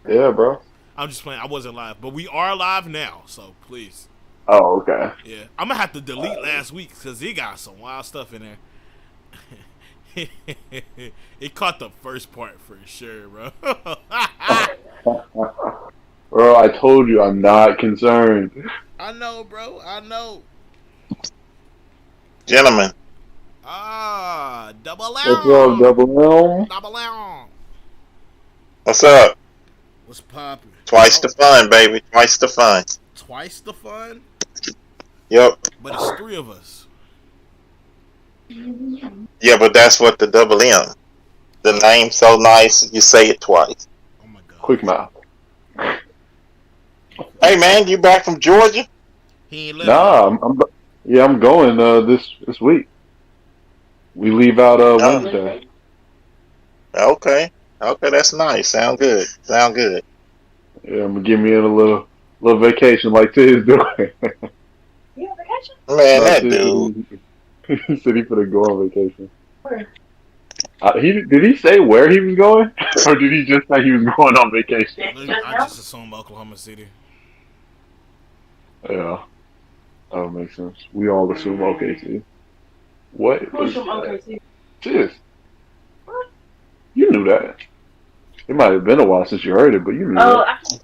Yeah, bro. I'm just playing. I wasn't live, but we are live now. So please, Oh, okay. yeah, I'm gonna have to delete last week because he got some wild stuff in there. It caught the first part for sure, bro. Bro, I told you I'm not concerned. I know, bro. I know. Gentlemen, Double What's up, down. Double M? Double down. what's up? What's poppin'? Twice the fun, baby. Twice the fun. Twice the fun, Yep. but it's three of us. Yeah, but that's what the double M. The name's so nice, you say it twice. Oh my god. Quick mouth. Hey, man, you back from Georgia? He ain't left. Nah, I'm going this week. We leave out Wednesday. Okay. Okay, that's nice. Sound good. Sound good. Yeah, I'm gonna give me in a little vacation like Tiz doing. You on vacation? Man, No, that Tiz dude. He said he finna go on vacation. Where? Did he say where he was going, or did he just say he was going on vacation? I just assume Oklahoma City. Yeah, that would make sense. We all assume OKC. What Who's is from that? OKC? Tiz, you knew that. It might have been a while since you heard it, but you knew Oh, that. I can.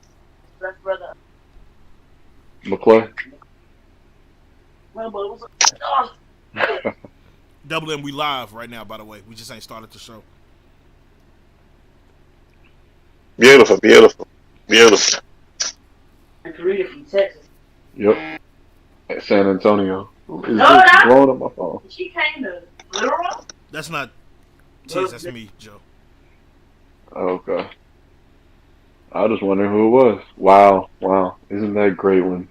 That's brother. McClay. Well, but it was. Oh, Double M, we live right now. By the way, we just ain't started the show. Beautiful, beautiful, beautiful. and Karita from Texas. Yep. At San Antonio. Is No, this no. blowing up my phone? She came to Little Rock. That's not Tiz. That's me, Joe. Okay. I was just wondering who it was. Wow. Isn't that great when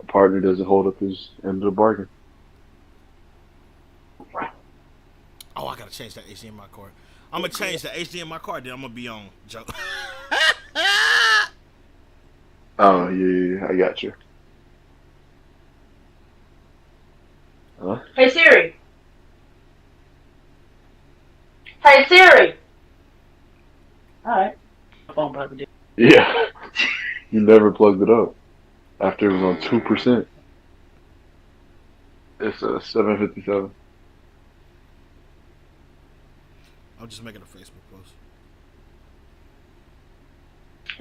a partner doesn't hold up his end of the bargain? Oh, I gotta change that HDMI cord. I'm gonna change the HDMI cord. Then I'm gonna be on Joe. Oh, yeah, I got you. Huh? Hey Siri. Hey Siri. All right. My phone probably did. Yeah. You never plugged it up after it was on 2%. It's a 757. I'm just making a Facebook post.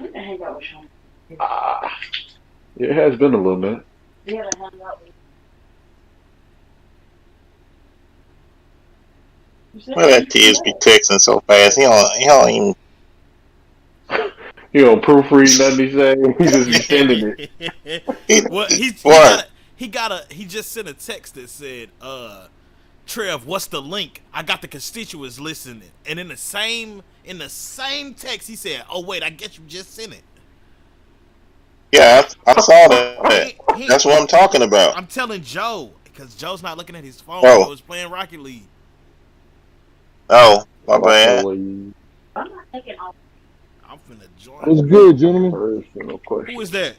We can hang out with Sean. It has been a little bit. We haven't hung out with. Well, that Tiz be texting so fast. He don't even. He don't proofread nothing he say. He just be sending it. Well, What? he just sent a text that said, Trev, what's the link? I got the constituents listening. And in the same text he said, oh wait, I guess you just sent it. Yeah, I saw that. That's what I'm talking about. I'm telling Joe, because Joe's not looking at his phone. Oh. Joe's playing Rocket League. Oh, my bad. I'm not taking off. I'm finna join. What's good, gentlemen? Personal question. Who is that?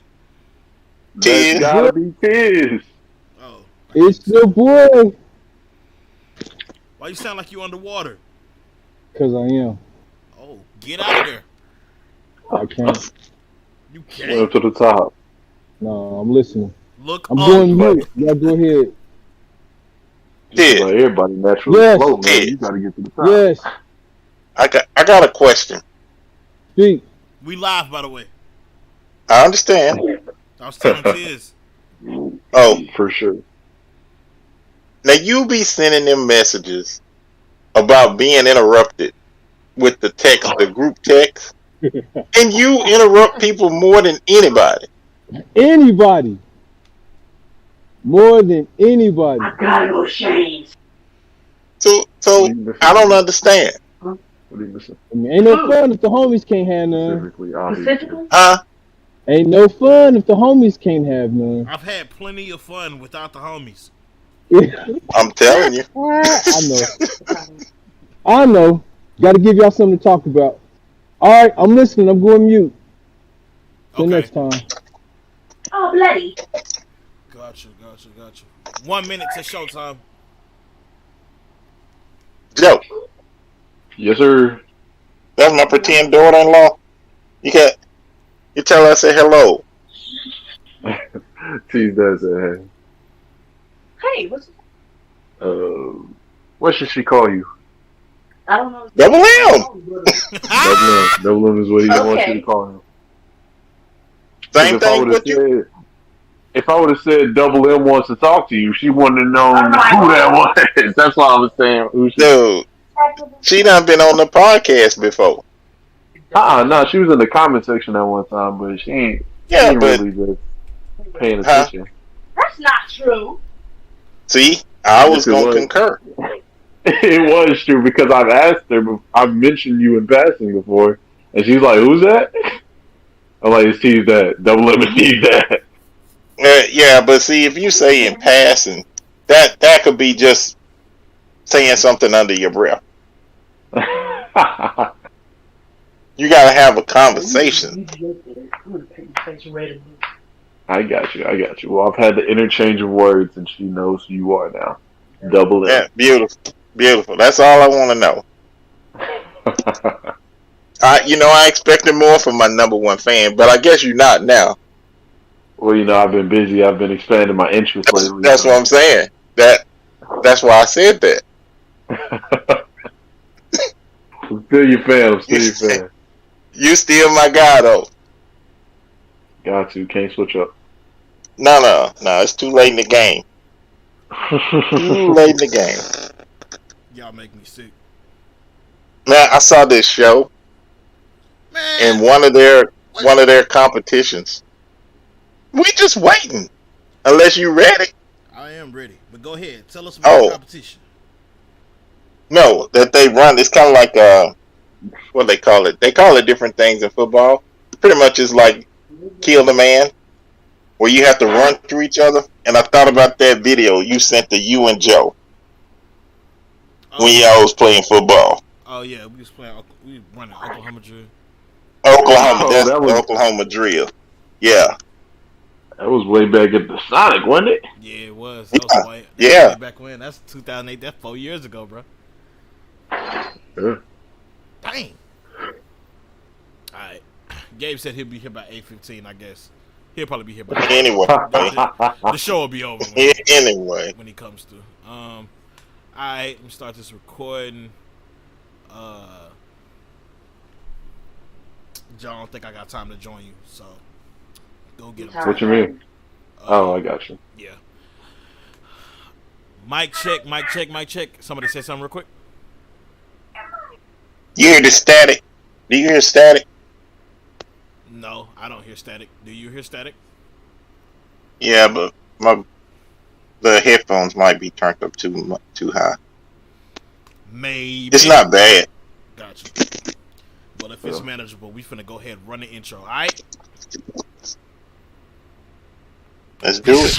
That's gotta be Tiz. Oh. It's your boy. Why you sound like you underwater? Cause I am. Oh, get out of there. I can't. You Swim can't. to the top. No, I'm listening. Look I'm up. going mute. Y'all go ahead. Just let everybody naturally Yes. float, man. Yeah. You gotta get to the top. Yes. I got a question. Speak. We live, by the way. I understand. I was telling Tiz. Oh, For sure. now you be sending them messages about being interrupted with the group text, and you interrupt people more than anybody. Anybody. More than anybody. I gotta go change. So I don't understand. What are you missing? I mean, ain't no fun if the homies can't have none. Specifically, obviously. Specifically? Huh? Ain't no fun if the homies can't have none. I've had plenty of fun without the homies. I'm telling you. I know. I know. Got to give y'all something to talk about. All right, I'm listening. I'm going mute. Till Okay. next time. Oh, bloody. Gotcha. 1 minute to showtime. Joe, Yes, sir. that's my pretend daughter-in-law. You got You tell her I say hello. Tease does say, Hey, what's hey, what should she call you? I don't know. Double M. Double M is what he wants you to Okay. call him. 'Cause Same thing. What you? if I would have said Double M wants to talk to you, she wouldn't have known Oh my who that God. was. That's why I was saying who she. Dude, she done been on the podcast before. No, she was in the comment section at one time, but she Yeah, ain't but really just paying huh? attention. That's not true. See, I Yes, was it gonna was. concur. It was true because I've asked her. I've mentioned you in passing before, and she's like, "Who's that?" I'm like, "It's T's dad. Double M is T's dad." Yeah, but see, if you say in passing, that could be just saying something under your breath. You gotta have a conversation. I got you. Well, I've had the interchange of words, and she knows who you are now. Double M. Yeah, beautiful. That's all I want to know. I expected more from my number one fan, but I guess you're not now. Well, I've been busy. I've been expanding my interest lately. That's what I'm saying. That's why I said that. I'm still your fan. You still my guy though. Got to. Can't switch up. No. It's too late in the game. Too late in the game. Y'all make me sick. Man, I saw this show Man, in one of their competitions. We just waiting. Unless you ready. I am ready. But go ahead. Tell us about the competition. No, that they run. It's kind of like what they call it. They call it different things in football. Pretty much it's like kill the man, where you have to run through each other. And I thought about that video you sent to you and Joe when y'all was playing football. Oh yeah, we was running Oklahoma drill. That's the Oklahoma drill. Yeah. That was way back at the Sonic, wasn't it? Yeah, it was. That was way back when. That's 2008. That's 4 years ago, bro. Yeah. Dang. Alright. Gabe said he'll be here by 8:15, I guess. He'll probably be here by Anyway. the show will be over when he comes to. Alright, let me start this recording. John, I don't think I got time to join you, so go get him. What you mean? I got you. Yeah. Mic check. Somebody say something real quick. You hear the static? Do you hear static? No, I don't hear static. Do you hear static? Yeah, but the headphones might be turned up too high. Maybe. It's not bad. Gotcha. Well, if it's manageable, we finna go ahead and run the intro, alright? Let's do it.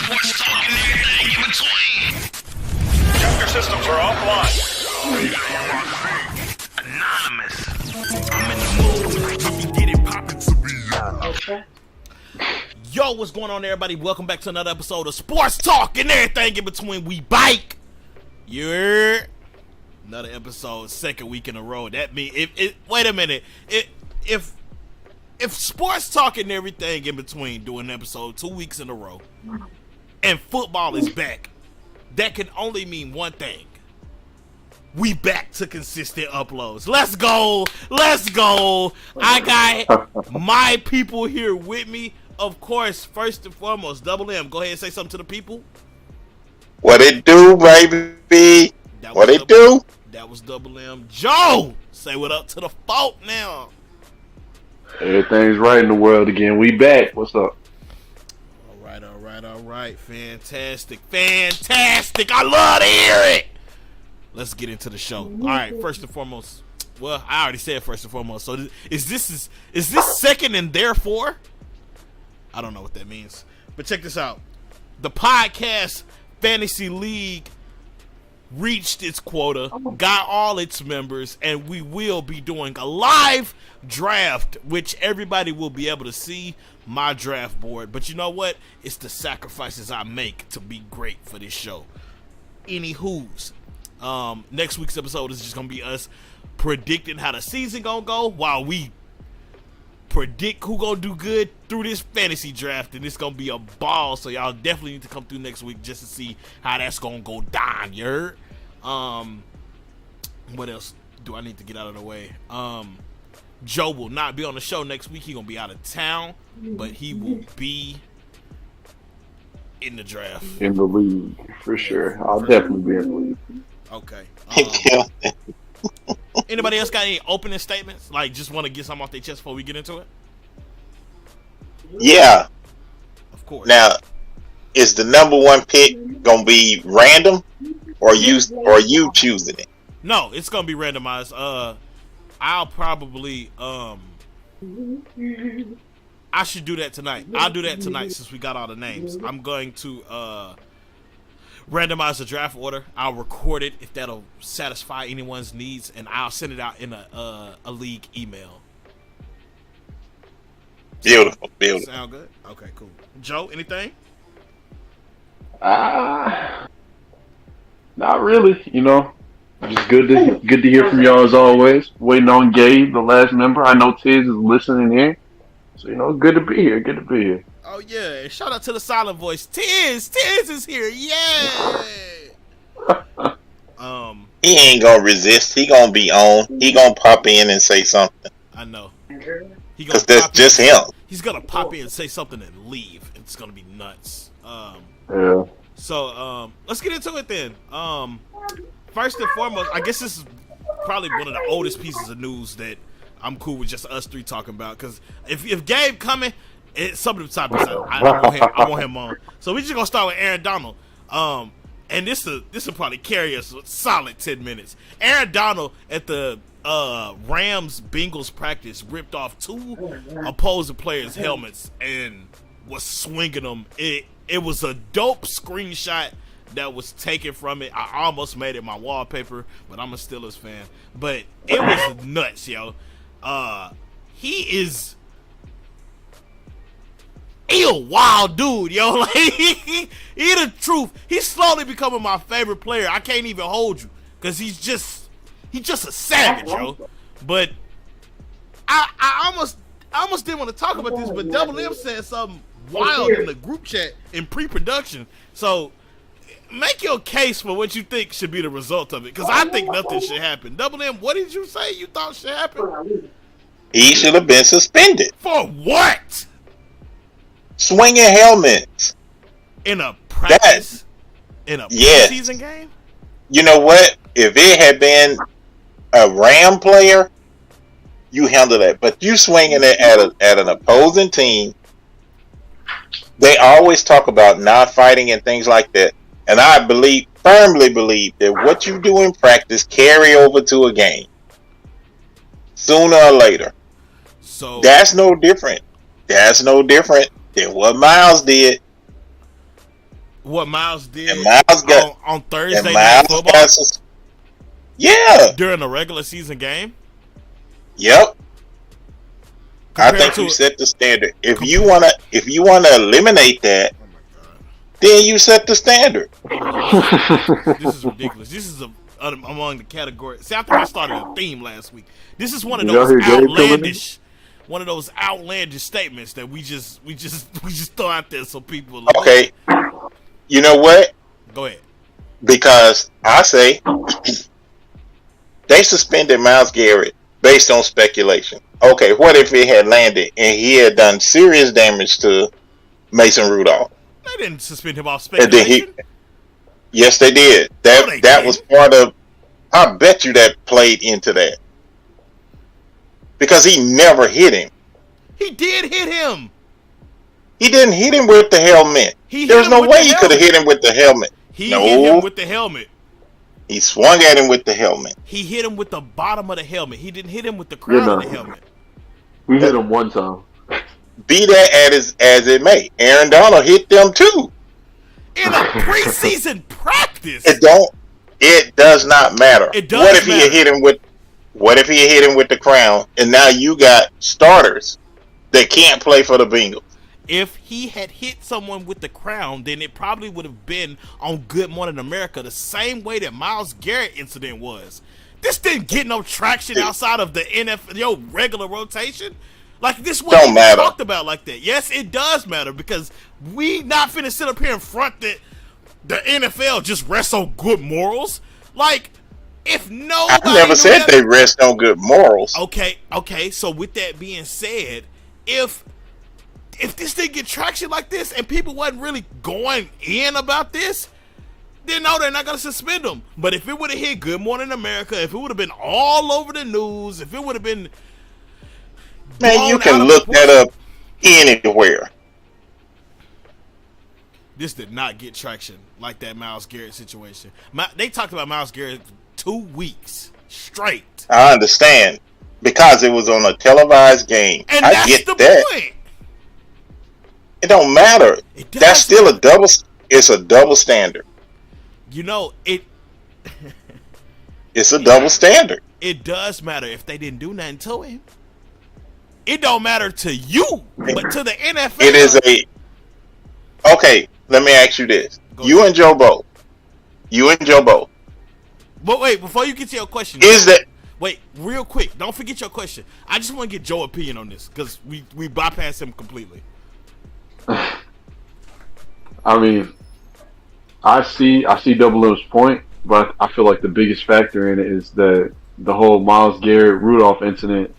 Chapter systems are offline. Anonymous. I'm in the mood. We can get it poppin' to be Okay. Yo, what's going on, everybody? Welcome back to another episode of Sports Talk and everything in between. We bike. Yeah. Another episode, second week in a row. That mean wait a minute. If Sports Talk and everything in between doing an episode 2 weeks in a row and football is back, that can only mean one thing. We back to consistent uploads. Let's go. I got my people here with me. Of course, first and foremost, Double M. Go ahead and say something to the people. What it do, baby? What it do? That was Double M. Joe, say what up to the folk now. Everything's right in the world again. We back. What's up? All right. Fantastic. I love to hear it. Let's get into the show. All right, first and foremost. Well, I already said first and foremost. So is this second and therefore? I don't know what that means. But check this out. The podcast Fantasy League reached its quota, got all its members, and we will be doing a live draft, which everybody will be able to see my draft board. But you know what? It's the sacrifices I make to be great for this show. Anywho's, next week's episode is just gonna be us predicting how the season gonna go while we predict who gonna do good through this fantasy draft, and it's gonna be a ball. So y'all definitely need to come through next week just to see how that's gonna go down. You heard? What else do I need to get out of the way? Joe will not be on the show next week. He gonna be out of town, but he will be in the draft. In the league, for sure. I'll definitely be in the league. Okay. Anybody else got any opening statements? Like, just want to get something off their chest before we get into it? Yeah. Of course. Now, is the number one pick gonna be random, or you choosing it? No, it's gonna be randomized. I'll probably I should do that tonight. I'll do that tonight since we got all the names. I'm going to randomize the draft order. I'll record it if that'll satisfy anyone's needs, and I'll send it out in a league email. Beautiful. Sound good? Okay, cool. Joe, anything? Not really. You know, just good to hear from y'all as always. Waiting on Gabe, the last member. I know Tiz is listening in, so you know, good to be here. Good to be here. Oh yeah! Shout out to the silent voice. Tiz is here. Yay! He ain't gonna resist. He gonna be on. He gonna pop in and say something. I know. Because that's just him. He's gonna pop in and say something and leave. It's gonna be nuts. Yeah. So let's get into it then. First and foremost, I guess this is probably one of the oldest pieces of news that I'm cool with just us three talking about. Because if Gabe coming, some of the topics I want him on. So we just gonna start with Aaron Donald. And this will probably carry us a solid 10 minutes. Aaron Donald at the Rams Bengals practice ripped off 2 opposing players' helmets and was swinging them. It was a dope screenshot that was taken from it. I almost made it my wallpaper, but I'm a Steelers fan. But it was nuts, yo. He a wild dude, yo. Like he the truth. He's slowly becoming my favorite player. I can't even hold you because he's just a savage, yo. But I almost didn't want to talk about this, but Double M said something wild in the group chat in pre-production. So make your case for what you think should be the result of it, because I think nothing should happen. Double M, what did you say you thought should happen? He should have been suspended. For what? Swinging helmets. In a practice? In a preseason game? You know what? If it had been a Ram player, you handle that. But you swinging it at an opposing team. They always talk about not fighting and things like that. And I firmly believe that what you do in practice carry over to a game. Sooner or later. So that's no different. That's no different than what Miles did. What Miles did and Miles got, on Thursday Night Football? Yeah. During a regular season game? Yep. I think you set the standard. If you wanna eliminate that, then you set the standard. This is ridiculous. This is among the categories. See, I think I started a theme last week. This is one of those outlandish statements that we just throw out there so people. Okay. You know what? Go ahead. Because I say they suspended Myles Garrett based on speculation. Okay, what if it had landed and he had done serious damage to Mason Rudolph? They didn't suspend him off speculation. Yes, they did. That was part of. I bet you that played into that because he never hit him. He did hit him. He didn't hit him with the helmet. There's no way he could have hit him with the helmet. He hit him with the helmet. He swung at him with the helmet. He hit him with the bottom of the helmet. He didn't hit him with the crown of the helmet. We hit him one time. Be that as it may, Aaron Donald hit them too. In a preseason practice. It does not matter. It does What if matter. he had hit him with the crown, and now you got starters that can't play for the Bengals? If he had hit someone with the crown, then it probably would have been on Good Morning America the same way that Myles Garrett incident was. This didn't get no traction outside of the NFL regular rotation. Like, this wasn't Don't even matter. talked about like that. Yes, it does matter, because we not finna sit up here in front that the NFL just rests on good morals. Like, if nobody I never said they rest on good morals. Okay. So with that being said, if this didn't get traction like this and people wasn't really going in about this, then no, they're not gonna suspend them. But if it would have hit Good Morning America, if it would have been all over the news, if it would have been, Man, you can look that up anywhere. This did not get traction like that Myles Garrett situation. They talked about Myles Garrett 2 weeks straight. I understand, because it was on a televised game. And I that's get the that. point. It don't matter. It does That's still matter. a double. It's a double standard. You know, it It's a double standard. it does matter if they didn't do nothing to him. It don't matter to you, but to the NFL. It is a. Okay, let me ask you this: Go You ahead. and Joe both. But wait, before you get to your question, Is that wait, real quick, don't forget your question. I just want to get Joe's opinion on this, because we bypassed him completely. I mean, I see Double M's point, but I feel like the biggest factor in it is that the whole Myles Garrett Rudolph incident,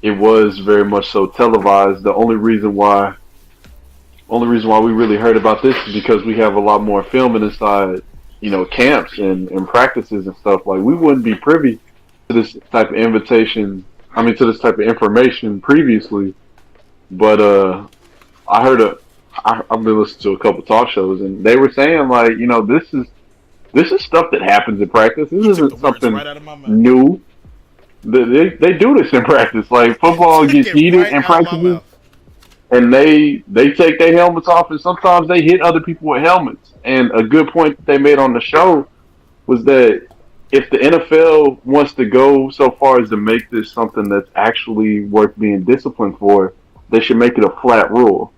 it was very much so televised. The only reason why we really heard about this is because we have a lot more filming inside, camps and practices and stuff. Like, we wouldn't be privy to this type of to this type of information previously. But I've been listening to a couple talk shows, and they were saying, like, this is stuff that happens in practice. This You took the isn't words something right out of my mouth. new. They do this in practice. Like, football Took gets it heated right in out of my practices, mouth. and they take their helmets off, and sometimes they hit other people with helmets. And a good point that they made on the show was that if the NFL wants to go so far as to make this something that's actually worth being disciplined for, they should make it a flat rule.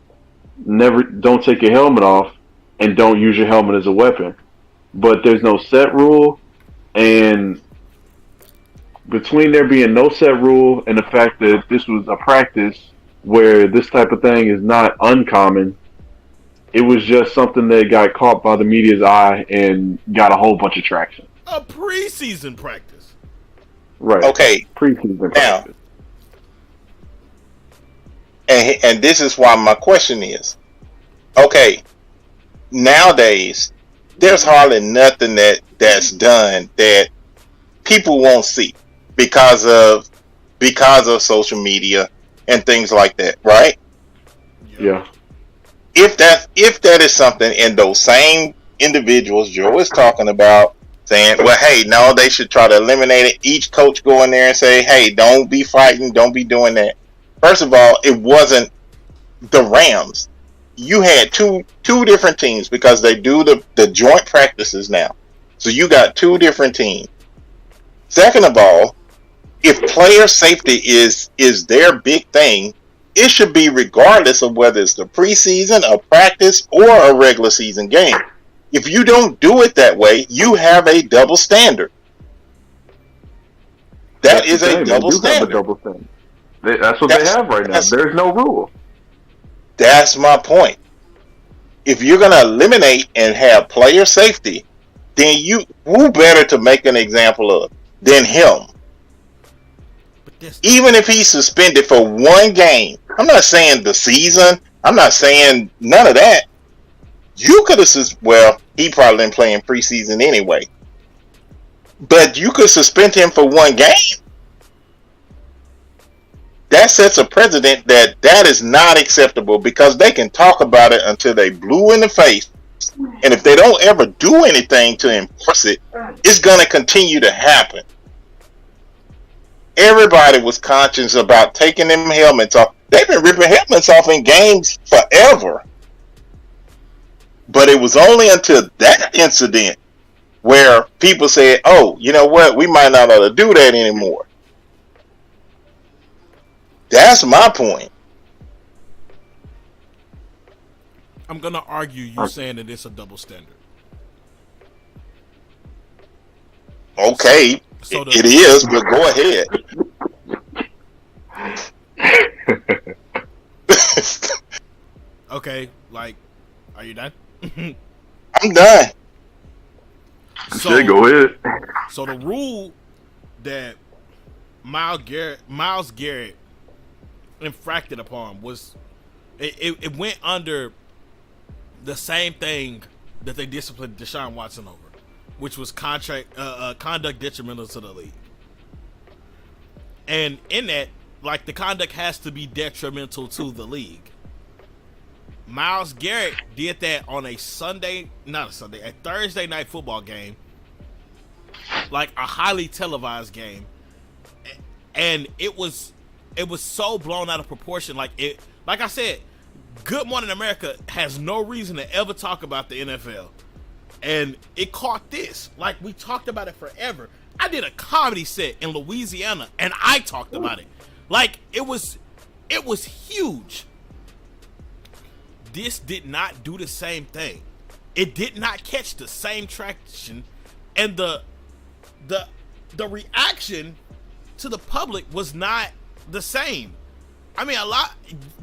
Don't take your helmet off, and don't use your helmet as a weapon. But there's no set rule, and between there being no set rule and the fact that this was a practice where this type of thing is not uncommon, it was just something that got caught by the media's eye and got a whole bunch of traction. A preseason practice. Right. okay? Preseason Now, practice. And this is why my question is: okay, nowadays there's hardly nothing that's done that people won't see because of social media and things like that, right? Yeah. If that is something, and those same individuals Joe is talking about saying, well, hey, no, they should try to eliminate it. Each coach go in there and say, hey, don't be fighting, don't be doing that. First of all, it wasn't the Rams. You had two different teams, because they do the joint practices now. So you got two different teams. Second of all, if player safety is their big thing, it should be regardless of whether it's the preseason, a practice, or a regular season game. If you don't do it that way, you have a double standard. That is a double standard. That's what they have right now. There's no rule. That's my point. If you're going to eliminate and have player safety, then who better to make an example of than him? Even if he's suspended for one game, I'm not saying the season, I'm not saying none of that. You could have, well, he probably didn't play in preseason anyway, but you could suspend him for one game. That sets a precedent that is not acceptable, because they can talk about it until they blue in the face, and if they don't ever do anything to enforce it, it's going to continue to happen. Everybody was conscious about taking them helmets off. They've been ripping helmets off in games forever. But it was only until that incident where people said, oh, you know what, we might not ought to do that anymore. That's my point. I'm going to argue you saying that it's a double standard. Okay, it is, but go ahead. Okay, like, are you done? I'm done. Shit, go ahead. So the rule that Miles Garrett infracted upon was it went under the same thing that they disciplined Deshaun Watson over, which was conduct detrimental to the league. And in that, like, the conduct has to be detrimental to the league. Miles Garrett did that on a Thursday night football game, like a highly televised game, and it was so blown out of proportion. Like I said, Good Morning America has no reason to ever talk about the NFL, and it caught this. Like, we talked about it forever. I did a comedy set in Louisiana, and I talked about it. Like, it was huge. This did not do the same thing. It did not catch the same traction, and the reaction to the public was not the same. I mean,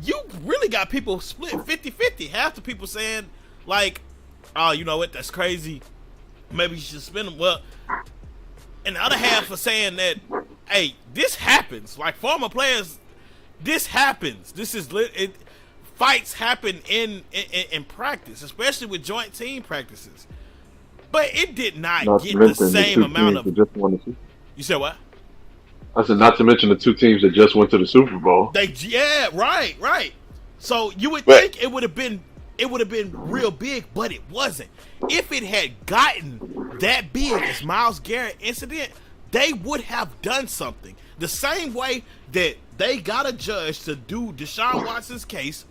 you really got people split 50-50. Half the people saying, like, oh, you know what, that's crazy, maybe you should spend them. Well, and the other half are saying that, hey, this happens. Like, former players, this happens. This is it. Fights happen in practice, especially with joint team practices. But it did not get the same amount of. You said what? I said, not to mention the two teams that just went to the Super Bowl. Right. So you would think it would have been real big, but it wasn't. If it had gotten that big as Myles Garrett incident, they would have done something. The same way that they got a judge to do Deshaun Watson's case,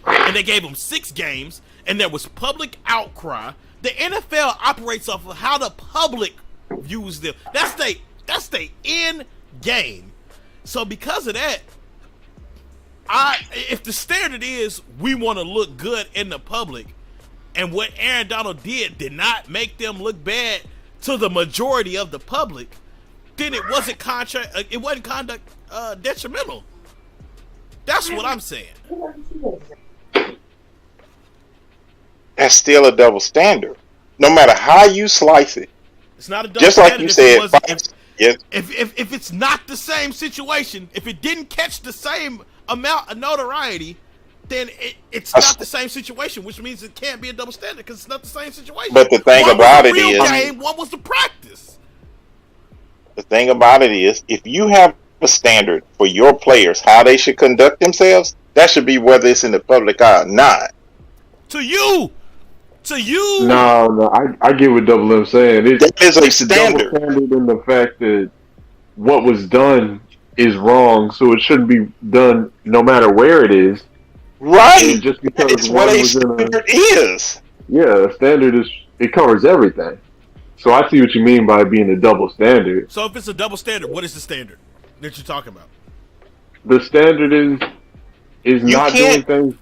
and they gave him 6 games, and there was public outcry. The NFL operates off of how the public views them. That's the end game. So because of that, if the standard is we want to look good in the public, and what Aaron Donald did not make them look bad to the majority of the public, then it wasn't conduct detrimental. That's what I'm saying. That's still a double standard. No matter how you slice it. It's not a double just standard. Like you said, if it's not the same situation, if it didn't catch the same amount of notoriety, then it's not the same situation, which means it can't be a double standard because it's not the same situation. But the thing about it is, game, what was the practice? The thing about it is, if you have a standard for your players, how they should conduct themselves, that should be whether it's in the public eye or not. To you. No, I get what Double M saying. That is a standard. Double standard in the fact that what was done is wrong, so it shouldn't be done no matter where it is. Right. And just because it's what a standard is. Yeah, a standard it covers everything. So I see what you mean by being a double standard. So if it's a double standard, what is the standard that you're talking about? The standard is not doing things.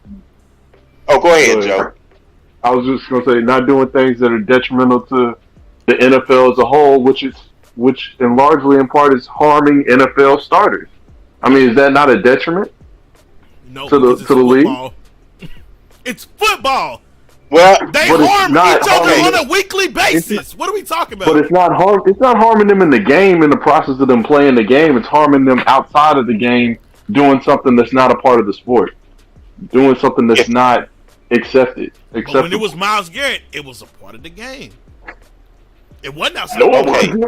Oh, go ahead, Joe. I was just going to say, not doing things that are detrimental to the NFL as a whole, which in largely in part is harming NFL starters. I mean, is that not a detriment? No, to the league. It's football. Well, they harm each other on a weekly basis. What are we talking about? But it's not harming them in the game, in the process of them playing the game. It's harming them outside of the game, doing something that's not a part of the sport, doing something that's not accepted. But when it was Myles Garrett, it was a part of the game. It wasn't outside. Okay.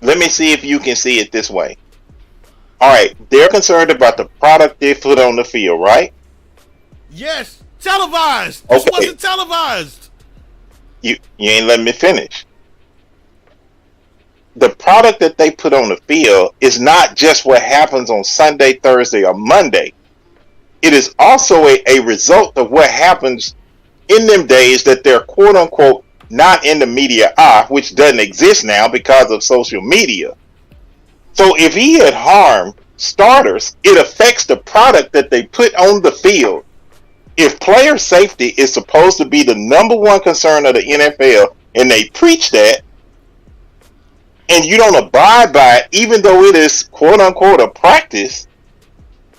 Let me see if you can see it this way. All right, they're concerned about the product they put on the field, right? Yes, televised. This wasn't televised. You ain't letting me finish. The product that they put on the field is not just what happens on Sunday, Thursday, or Monday. It is also a result of what happens in them days that they're quote unquote not in the media eye, which doesn't exist now because of social media. So if he had harmed starters, it affects the product that they put on the field. If player safety is supposed to be the number one concern of the NFL, and they preach that, and you don't abide by it, even though it is quote unquote a practice,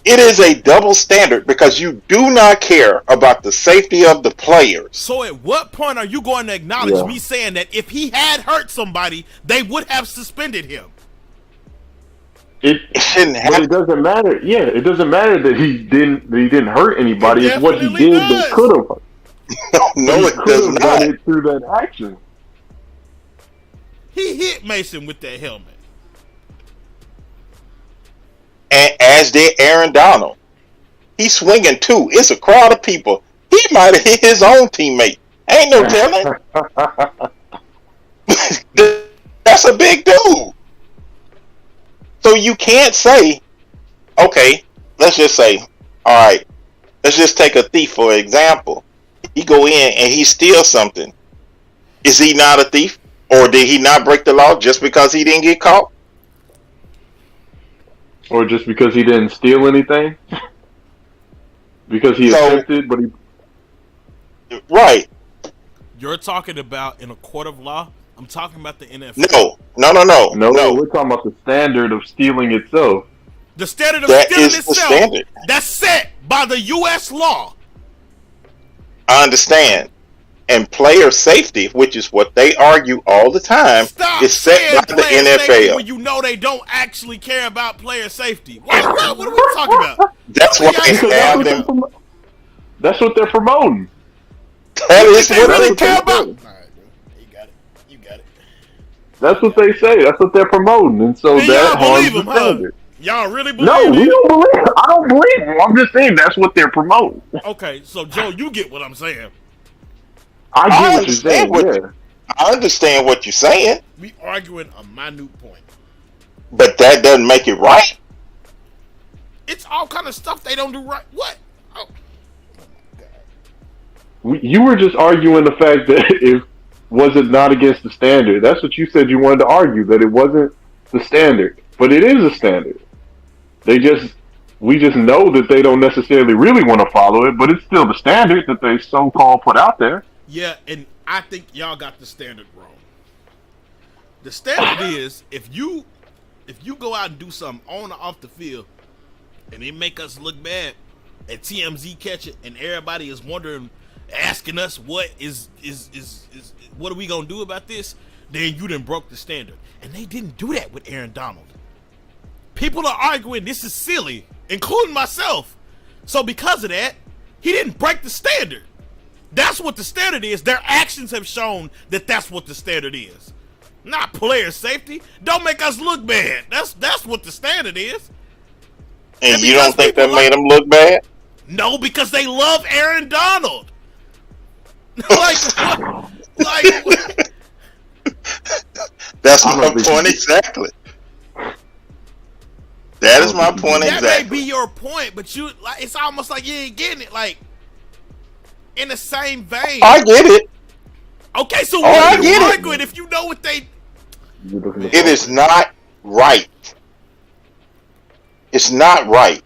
It is a double standard because you do not care about the safety of the players. So at what point are you going to acknowledge me saying that if he had hurt somebody, they would have suspended him? It shouldn't But have. it doesn't matter. Yeah, it doesn't matter that he didn't hurt anybody. It It's what he definitely did does. that could have. No, He it could does have not. done it through that action. He hit Mason with that helmet. And as did Aaron Donald. He's swinging too. It's a crowd of people. He might have hit his own teammate. Ain't no telling. That's a big dude. So you can't say, okay, let's just say, all right, let's just take a thief for example. He go in and he steals something. Is he not a thief? Or did he not break the law just because he didn't get caught? Or just because he didn't steal anything? Because he attempted, but he... Right. You're talking about in a court of law? I'm talking about the NFL. No, No, we're talking about the standard of stealing itself. The standard of That stealing is the itself, standard. that's set by the U.S. law. I understand. And player safety, which is what they argue all the time, Stop is set saying by the player safety NFL. when you know they don't actually care about player safety. What are we talking about? That's why they Because have them. That's what they're promoting. That is They what really they care about. do. All right, bro. You got it. You got it. That's what they say. That's what they're promoting. And so Then that y'all harms believe the them, huh? standard. Y'all really believe No, we it? don't believe it. I don't believe them. I'm just saying that's what they're promoting. Okay, so Joe, you get what I'm saying. I get I what you're saying, understand I understand what you're saying, We arguing a minute point. but that doesn't make it right. It's all kind of stuff they don't do right. What? Oh my God. You were just arguing the fact that it was it not against the standard. That's what you said you wanted to argue, that it wasn't the standard. But it is a standard. We just know that they don't necessarily really want to follow it, but it's still the standard that they so-called put out there. Yeah, and I think y'all got the standard wrong. The standard is if you go out and do something on or off the field and they make us look bad and TMZ catch it and everybody is wondering, asking us what what are we gonna do about this, then you done broke the standard. And they didn't do that with Aaron Donald. People are arguing this is silly, including myself. So because of that, he didn't break the standard. That's what the standard is. Their actions have shown that that's what the standard is. Not player safety. Don't make us look bad. That's what the standard is. And you don't think that made them look bad? No, because they love Aaron Donald. like That's my point exactly. That is my point that exactly. may be your point, but it's almost like you ain't getting it. Like in the same vein. I get it. Okay, so I what are you get it. arguing if you know what they? It is not right. It's not right.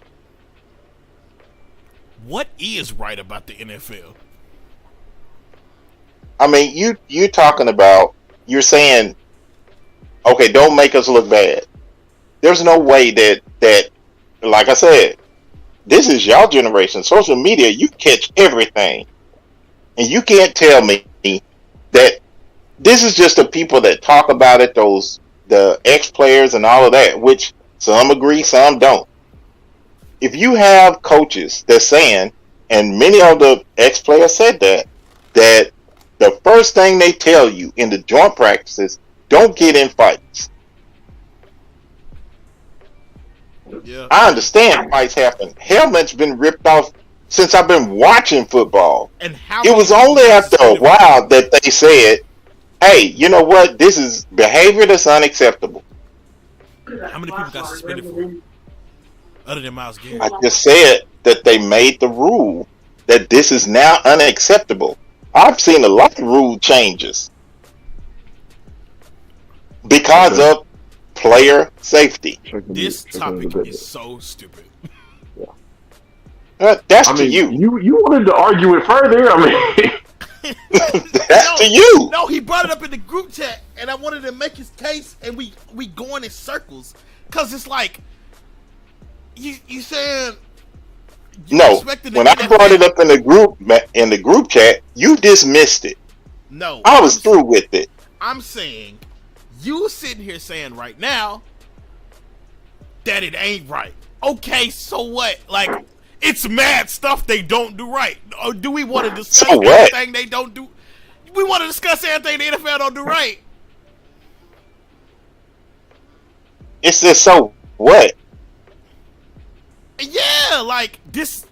What is right about the NFL? I mean, you talking about, you're saying, okay, don't make us look bad. There's no way that like I said, this is y'all generation. Social media, you catch everything. And you can't tell me that this is just the people that talk about it, the ex-players and all of that, which some agree, some don't. If you have coaches that's saying, and many of the ex-players said that the first thing they tell you in the joint practices, don't get in fights. Yeah. I understand fights happen. Helmet's been ripped off since I've been watching football. And how It was only after a while that they said, hey, you know what? This is behavior that's unacceptable. How many people got suspended for it? Other than Myles Garrett. I just said that they made the rule that this is now unacceptable. I've seen a lot of rule changes because of player safety. This topic is so stupid. That's I to mean, you. You wanted to argue it further. I mean, That's to you. No, he brought it up in the group chat, and I wanted to make his case, and we going in circles, cause it's like you saying You No, respecting the when I NFL. brought it up in the group chat, you dismissed it. No, I was through with it. I'm saying you sitting here saying right now that it ain't right. Okay, so what? Like, it's mad stuff they don't do right. Or do we want to discuss So what? everything they don't do? We want to discuss everything the NFL don't do right. It's just so what? Yeah, like this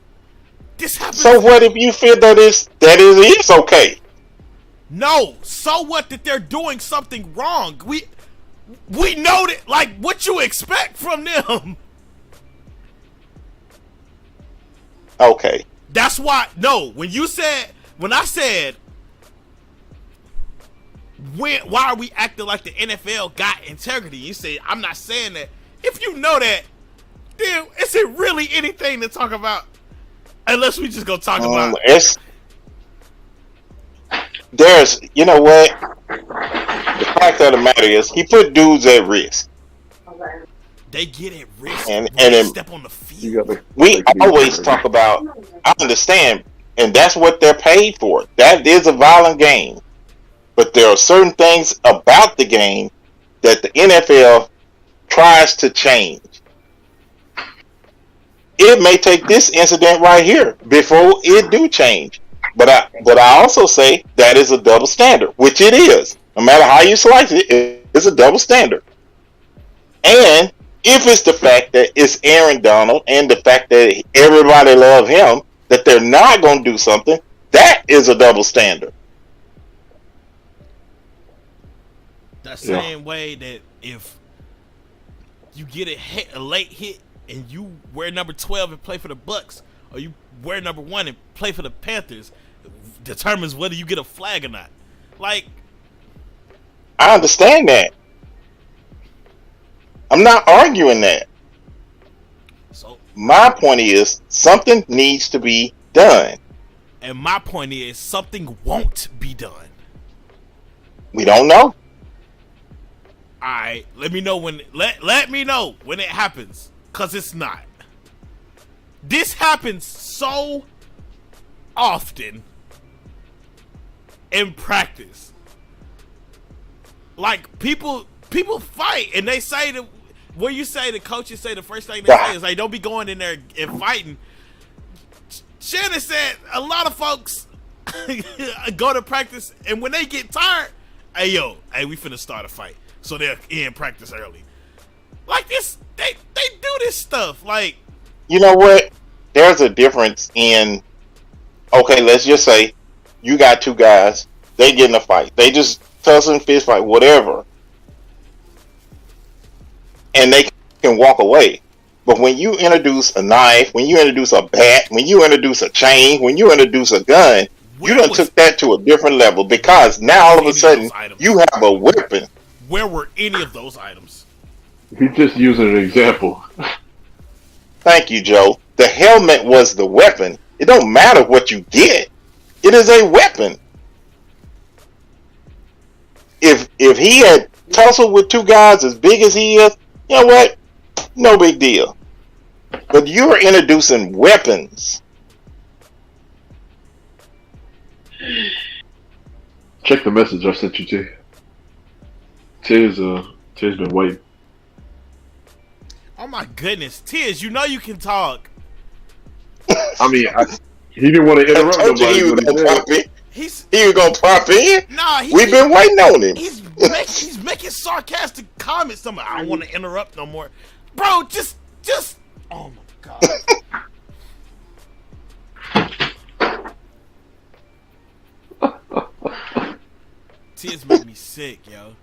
happens. So what if you feel that it is okay? No, so what that they're doing something wrong? We know that, like, what you expect from them. Okay. That's why, no, when I said, why are we acting like the NFL got integrity? You say, I'm not saying that. If you know that, then is it really anything to talk about? Unless we just go talk about. There's, you know what? The fact of the matter is, he put dudes at risk. They get at risk And when they then step on the field. we always talk about, I understand, and that's what they're paid for. That is a violent game. But there are certain things about the game that the NFL tries to change. It may take this incident right here before it do change. But I also say that is a double standard, which it is. No matter how you slice it, it's a double standard. And if it's the fact that it's Aaron Donald and the fact that everybody love him, that they're not going to do something, that is a double standard. The same way that if you get a late hit and you wear number 12 and play for the Bucks, or you wear number 1 and play for the Panthers, determines whether you get a flag or not. Like, I understand that. I'm not arguing that. So my point is, something needs to be done. And my point is, something won't be done. We don't know. Alright, let me know when it happens. Cause it's not. This happens so often in practice. Like, people fight and they say that, where you say the coaches say the first thing they say is like, don't be going in there and fighting. Shannon said a lot of folks go to practice and when they get tired, hey we finna start a fight. So they're in practice early. Like this, they do this stuff. Like, you know what? There's a difference in, okay, let's just say you got two guys, they get in a fight. They just tussle and fist fight, whatever. And they can walk away. But when you introduce a knife, when you introduce a bat, when you introduce a chain, when you introduce a gun, you done took that to a different level, because now all of a sudden you have a weapon. Where were any of those items? He's just using an example. Thank you, Joe. The helmet was the weapon. It don't matter what you get. It is a weapon. If he had tussled with two guys as big as he is, you know what? No big deal. But you're introducing weapons. Check the message I sent you, T. T's been waiting. Oh my goodness, Tiz, you know you can talk. I mean, he didn't want to interrupt I told you nobody. he was gonna pop in. He was gonna pop in. Nah, we've been waiting on him. He's making sarcastic comments. I don't want to interrupt no more, bro. Just. Oh my god. Tiz make me sick, yo.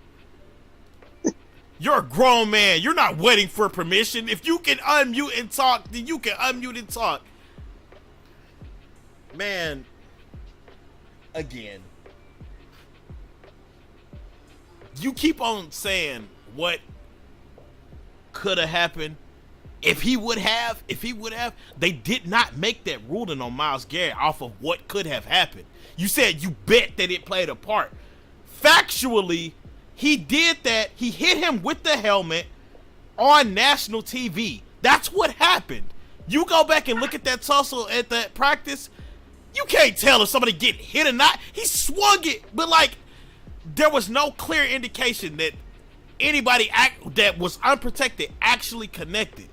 You're a grown man. You're not waiting for permission. If you can unmute and talk, then you can unmute and talk. Man, again, you keep on saying what could have happened. If he would have, they did not make that ruling on Myles Garrett off of what could have happened. You said you bet that it played a part. Factually, he did that. He hit him with the helmet on national TV. That's what happened. You go back and look at that tussle at that practice. You can't tell if somebody get hit or not. He swung it, but like there was no clear indication that anybody that was unprotected actually connected.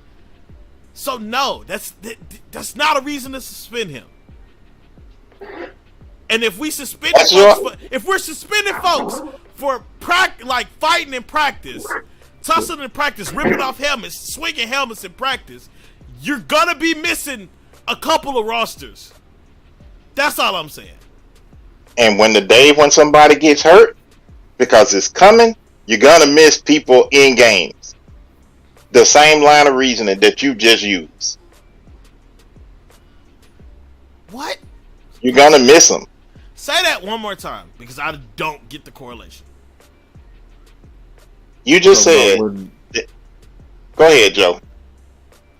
So no, that's not a reason to suspend him. And if we suspended if we're suspending folks for fighting in practice, tussling in practice, ripping off helmets, swinging helmets in practice, you're gonna be missing a couple of rosters. That's all I'm saying. And when somebody gets hurt, because it's coming, you're gonna miss people in games. The same line of reasoning that you just used. What? You're gonna miss them. Say that one more time, because I don't get the correlation. You just said. Go ahead, Joe.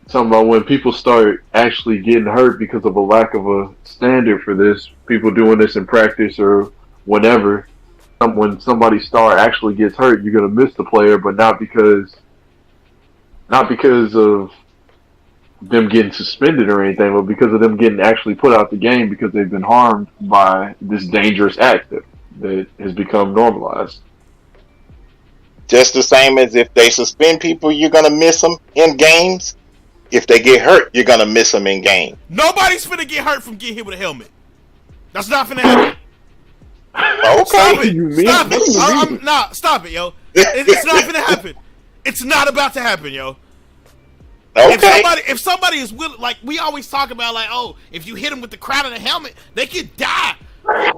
Talking about when people start actually getting hurt because of a lack of a standard for this, people doing this in practice or whenever, when somebody's star actually gets hurt, you're gonna miss the player, but not because of them getting suspended or anything, but because of them getting actually put out the game because they've been harmed by this dangerous act that has become normalized. Just the same as if they suspend people, you're gonna miss them in games. If they get hurt, you're gonna miss them in game. Nobody's finna get hurt from getting hit with a helmet. That's not finna happen. Okay. Stop it. Stop it. Nah, stop it, yo. It's not finna happen. It's not about to happen, yo. Okay. If somebody is willing, like we always talk about, like, oh, if you hit them with the crown of the helmet, they could die.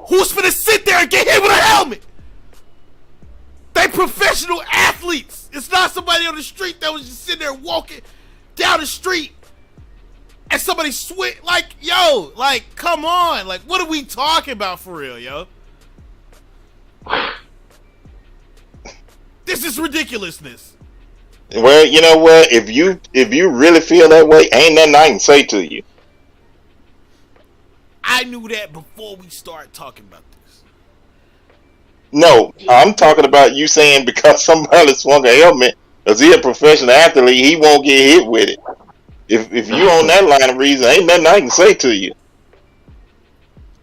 Who's finna sit there and get hit with a helmet? They professional athletes. It's not somebody on the street that was just sitting there walking down the street and somebody like, yo, like, come on, like, what are we talking about for real, yo? This is ridiculousness. Well, you know what? If you really feel that way, ain't nothing I can say to you. I knew that before we started talking about this. No, I'm talking about you saying because somebody swung a helmet, because he a professional athlete, he won't get hit with it. If you on that line of reason, ain't nothing I can say to you.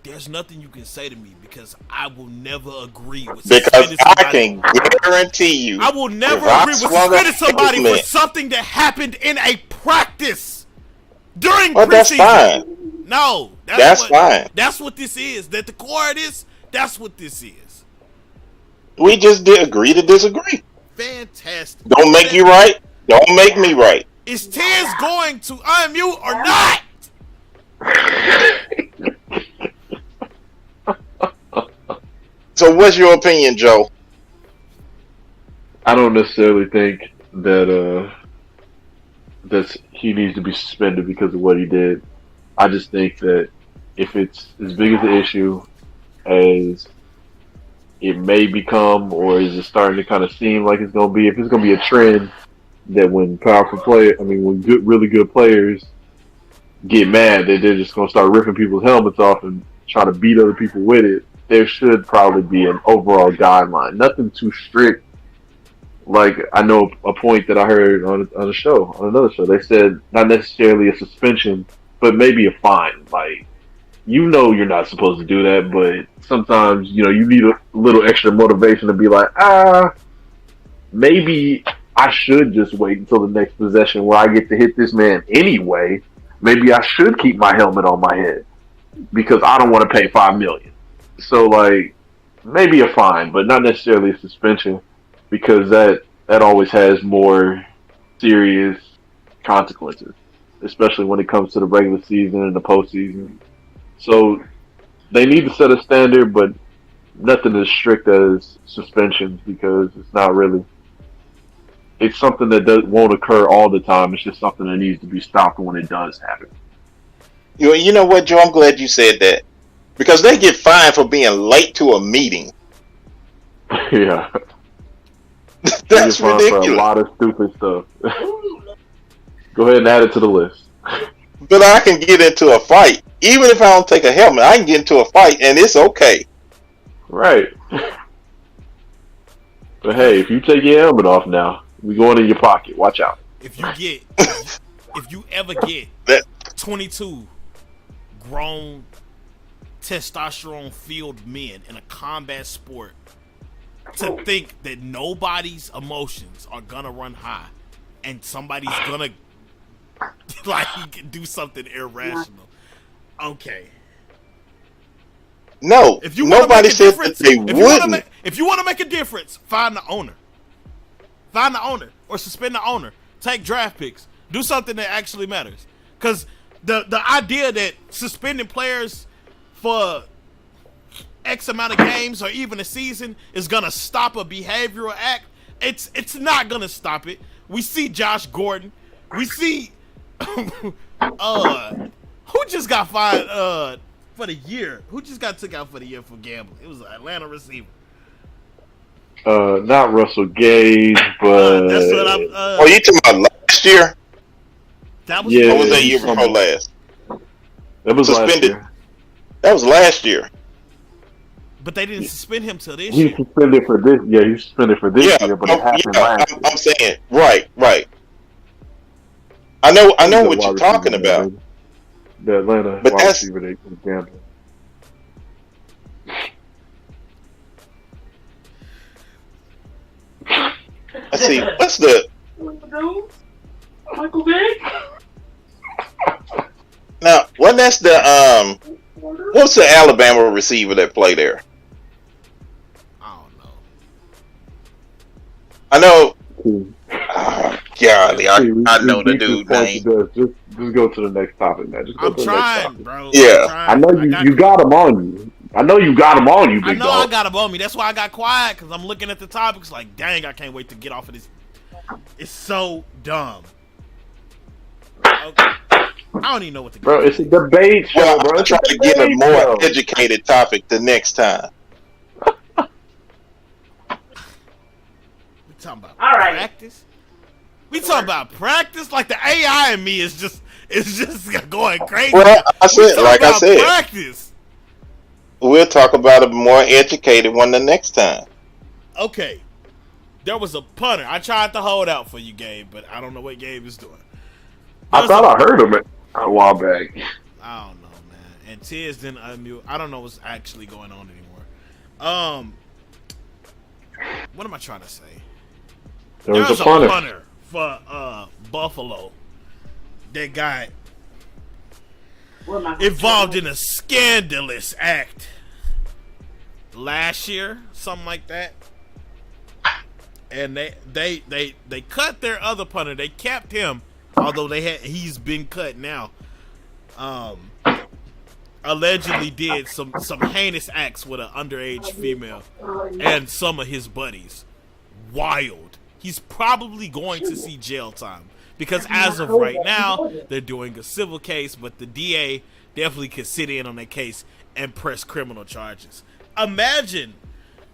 There's nothing you can say to me because I will never agree with because suspending somebody. I can guarantee you, I will never agree with suspending somebody for something that happened in a practice during preseason. That's fine. No, that's fine. That's what this is. That the core of this, that's what this is. We just did agree to disagree. Fantastic. Don't make you right. Don't make me right. Is Tiz going to unmute or not? So what's your opinion, Joe? I don't necessarily think that he needs to be suspended because of what he did. I just think that if it's as big as the issue as it may become, or is it starting to kind of seem like it's going to be, if it's going to be a trend that when really good players get mad that they're just going to start ripping people's helmets off and try to beat other people with it, there should probably be an overall guideline. Nothing too strict. Like, I know a point that I heard on another show. They said not necessarily a suspension, but maybe a fine. Like, you're not supposed to do that, but sometimes, you need a little extra motivation to be like, maybe I should just wait until the next possession where I get to hit this man anyway. Maybe I should keep my helmet on my head because I don't want to pay $5 million. So, like, maybe a fine, but not necessarily a suspension, because that always has more serious consequences, especially when it comes to the regular season and the postseason. So they need to set a standard, but nothing as strict as suspensions, because it's not really. It's something that won't occur all the time. It's just something that needs to be stopped when it does happen. You know what, Joe? I'm glad you said that. Because they get fined for being late to a meeting. Yeah. That's ridiculous. For a lot of stupid stuff. Go ahead and add it to the list. But I can get into a fight. Even if I don't take a helmet, I can get into a fight and it's okay. Right. But hey, if you take your helmet off now, we going in your pocket. Watch out. If you if you ever get That 22 grown testosterone filled men in a combat sport to think that nobody's emotions are gonna run high and somebody's gonna like do something irrational. Okay. no, If you want to nobody make a said difference, that they wouldn't. if you want to make a difference, find the owner. Find the owner or suspend the owner. Take draft picks. Do something that actually matters. Because the idea that suspending players for X amount of games or even a season is gonna stop a behavioral act, it's not gonna stop it. We see Josh Gordon. We see who just got fired for the year? Who just got took out for the year for gambling? It was an Atlanta receiver. Not Russell Gage, but That's what I'm. Oh, you talking about last year? That was Yeah. Or was that year before last? that was last Suspended. year. That was last year. but they didn't suspend him till this He year. suspended for this. Yeah, he suspended for this Yeah, year, but it happened last year. I'm saying right. I know what you're talking about. The Atlanta But wide that's- receiver they was gambling. Let's see. What's the Michael Vick? now? What that's the What's the Alabama receiver that play there? I don't know. I know. See, Golly, I know the we dude just name. Just go to the next topic, man. Just go I'm to the trying, next topic. bro. Yeah. I'm trying. I know you got him on you. I know you got him on you, I big know I dog. got him on me. That's why I got quiet, because I'm looking at the topics like, dang, I can't wait to get off of this. It's so dumb. Okay. I don't even know what to Bro, it's a debate show, Well, bro. I'm It's trying to get a debate more show. educated topic the next time. We talking about All right. practice? We talking about practice? Like the AI in me is just going crazy. Well, I We said, talking like I about said, practice. we'll talk about a more educated one the next time. Okay. There was a punter. I tried to hold out for you, Gabe, but I don't know what Gabe is doing. I thought I heard him a while back. I don't know, man. And Tiz didn't unmute. I don't know what's actually going on anymore. What am I trying to say? There was There's a punter. punter for Buffalo that got What am I involved in a scandalous act last year, something like that. And they cut their other punter. They kept him, although he's been cut now. Allegedly did some heinous acts with an underage female and some of his buddies. Wild. He's probably going to see jail time because as of right now, they're doing a civil case, but the DA definitely could sit in on that case and press criminal charges. Imagine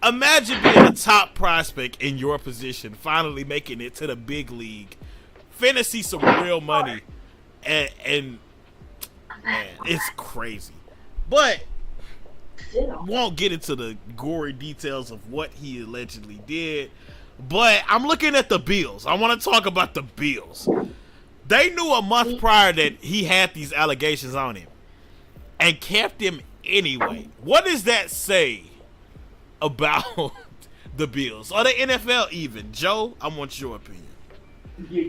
being a top prospect in your position, finally making it to the big league, finna see some real money, and man, it's crazy. But won't get into the gory details of what he allegedly did. But I'm looking at the Bills. I want to talk about the Bills. They knew a month prior that he had these allegations on him and kept him anyway. What does that say about the Bills or the NFL even? Joe, I want your opinion.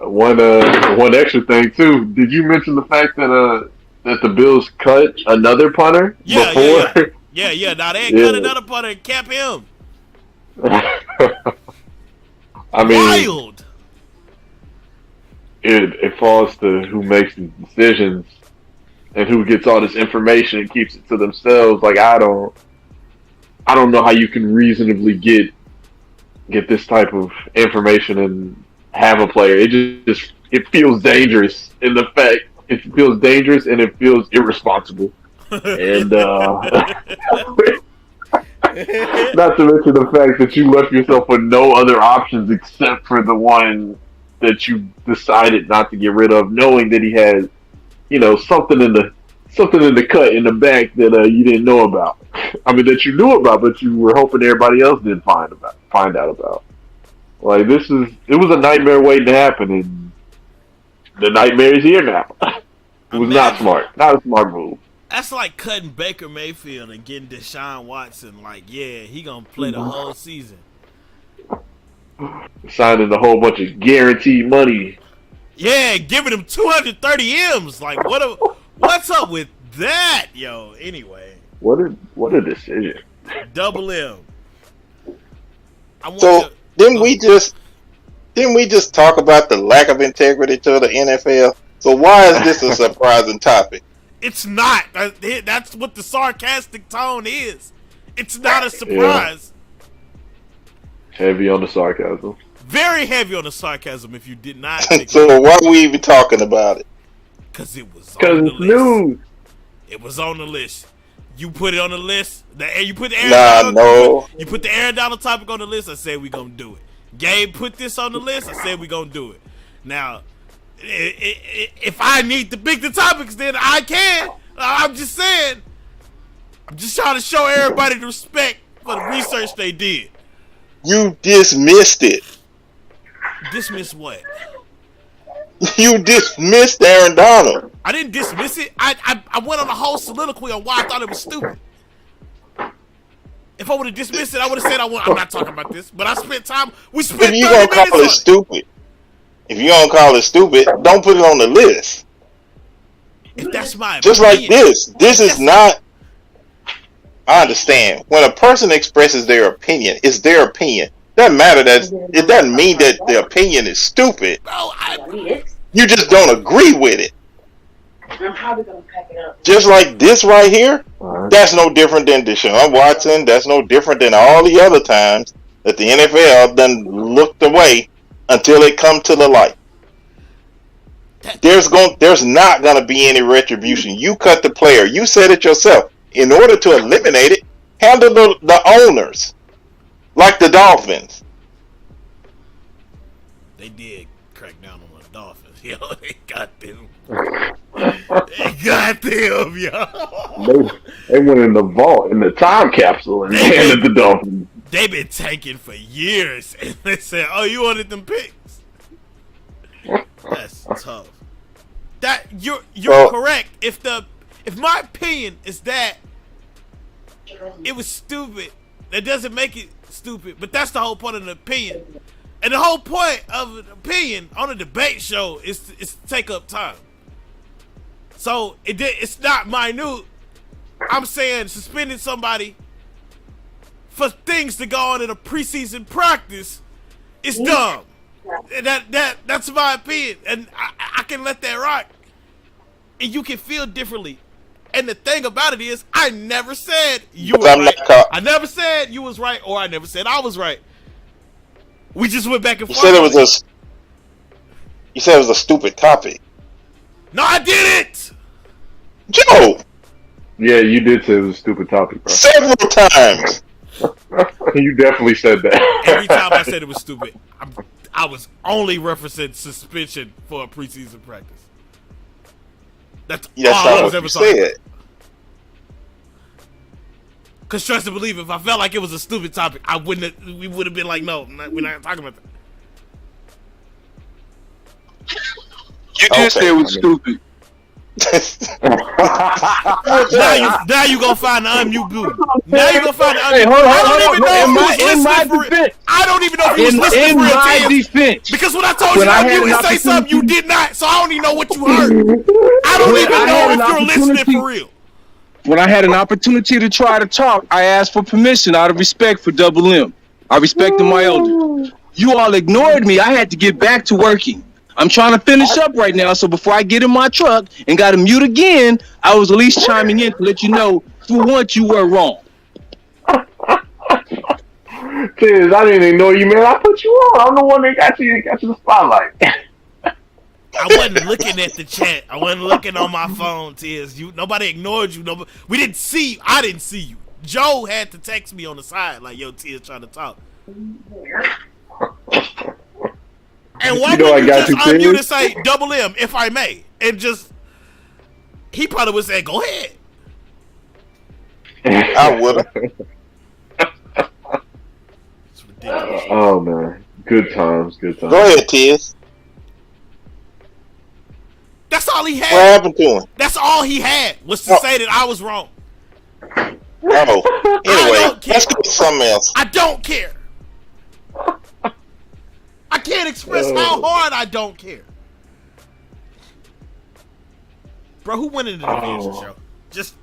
One extra thing too. Did you mention the fact that the Bills cut another punter before? Yeah. Now they Yeah. cut another punter and kept him. I mean, Wild. it falls to who makes the decisions and who gets all this information and keeps it to themselves. Like I don't know how you can reasonably get this type of information and have a player. It feels dangerous in the fact it feels dangerous and it feels irresponsible. And not to mention the fact that you left yourself with no other options except for the one that you decided not to get rid of, knowing that he had, something in the cut in the back that you didn't know about. I mean, that you knew about, but you were hoping everybody else didn't find out about. Like it was a nightmare waiting to happen, and The nightmare is here now. It was not smart. Not a smart move. That's like cutting Baker Mayfield and getting Deshaun Watson. Like, yeah, he gonna play the whole season. Signing a whole bunch of guaranteed money. Yeah, giving him 230 M's. Like, what's up with that, yo? Anyway, What a decision. double M. Didn't we just talk about the lack of integrity to the NFL? So why is this a surprising topic? It's not. That's what the sarcastic tone is. It's not a surprise. Yeah. Heavy on the sarcasm. Very heavy on the sarcasm. If you did not, think so why are we even talking about it? Because it was on the list. News. It was on the list. You put it on the list. You put the You put the Aaron Donald topic on the list. I said we gonna do it. Gabe put this on the list. I said we gonna do it. Now, if I need to pick the topics, then I can. I'm just saying. I'm just trying to show everybody the respect for the research they did. You dismissed it. Dismiss what? You dismissed Aaron Donald. I didn't dismiss it. I went on a whole soliloquy on why I thought it was stupid. If I would have dismissed it, I would have said I'm not talking about this. But I spent time. We spent 30 minutes on it. If you gonna call it stupid, if you gonna call it stupid, don't put it on the list. If that's my just opinion. like this is not. I understand when a person expresses their opinion, it's their opinion. Doesn't matter that it doesn't mean that the opinion is stupid. Bro, you just don't agree with it. I'm probably gonna pack it up. Just like this right here, that's no different than Deshaun Watson. That's no different than all the other times that the NFL done looked away until it come to the light. There's not gonna be any retribution. You cut the player. You said it yourself. In order to eliminate it, handle the owners, like the Dolphins. They did crack down on the Dolphins. Yo, they got them. They got them, yo. They went in the vault, in the time capsule, and handed the Dolphins. They've been tanking for years, and they said, "Oh, you wanted them picks." That's tough. That you're correct. If my opinion is that it was stupid, that doesn't make it stupid. But that's the whole point of an opinion. And the whole point of an opinion on a debate show is to take up time. So it's not minute. I'm saying suspending somebody for things to go on in a preseason practice is dumb. And that's my opinion. And I can let that rock. And you can feel differently. And the thing about it is, I never said you were right. I never said you was right, or I never said I was right. We just went back and forth. You said it was a stupid topic. No, I didn't. Joe. Yeah, you did say it was a stupid topic, bro. Several times. You definitely said that. Every time I said it was stupid, I was only referencing suspension for a preseason practice. That's all I was ever talking about. Cause trust and believe, if I felt like it was a stupid topic, we would have been like, no, we're not talking about that. You did say it was stupid. now you gonna find the unmute booty. Now you gonna find the unmute. Hey, hold on. I don't even know if he was listening for real. In my defense, because when I told you to unmute and say something, you did not. So I don't even know what you heard. I don't even know if you're listening for real. When I had an opportunity to try to talk, I asked for permission out of respect for Double M. I respected my elders. You all ignored me. I had to get back to working. I'm trying to finish up right now, so before I get in my truck and got to mute again, I was at least chiming in to let you know, for once, you were wrong. Tiz, I didn't ignore you, man. I put you on. I'm the one that got you the spotlight. I wasn't looking at the chat. I wasn't looking on my phone, Tiz. Nobody ignored you. We didn't see you. I didn't see you. Joe had to text me on the side, like, yo, Tiz trying to talk. And why would you just unmute and say Double M, if I may? And just, he probably would say, go ahead. I would have. It's ridiculous. Oh, man. Good times. Go ahead, Tiz. all he What had. happened to him? That's all he had was to say that I was wrong. Oh, anyway, don't care. let's go to something else. I don't care. I can't express how hard I don't care. Bro, who went into the division, Joe? Just.